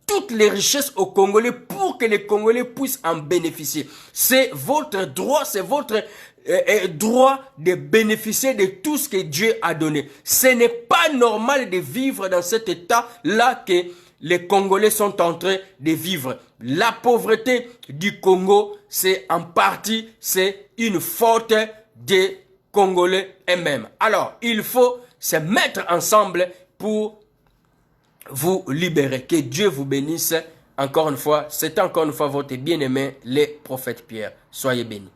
toutes les richesses aux Congolais pour que les Congolais puissent en bénéficier. C'est votre droit, c'est votre droit de bénéficier de tout ce que Dieu a donné. Ce n'est pas normal de vivre dans cet état-là que les Congolais sont en train de vivre. La pauvreté du Congo, c'est en partie, c'est une faute des Congolais eux-mêmes. Alors, il faut se mettre ensemble pour vous libérer. Que Dieu vous bénisse. Encore une fois, c'est encore une fois votre bien-aimé, le prophète Pierre. Soyez bénis.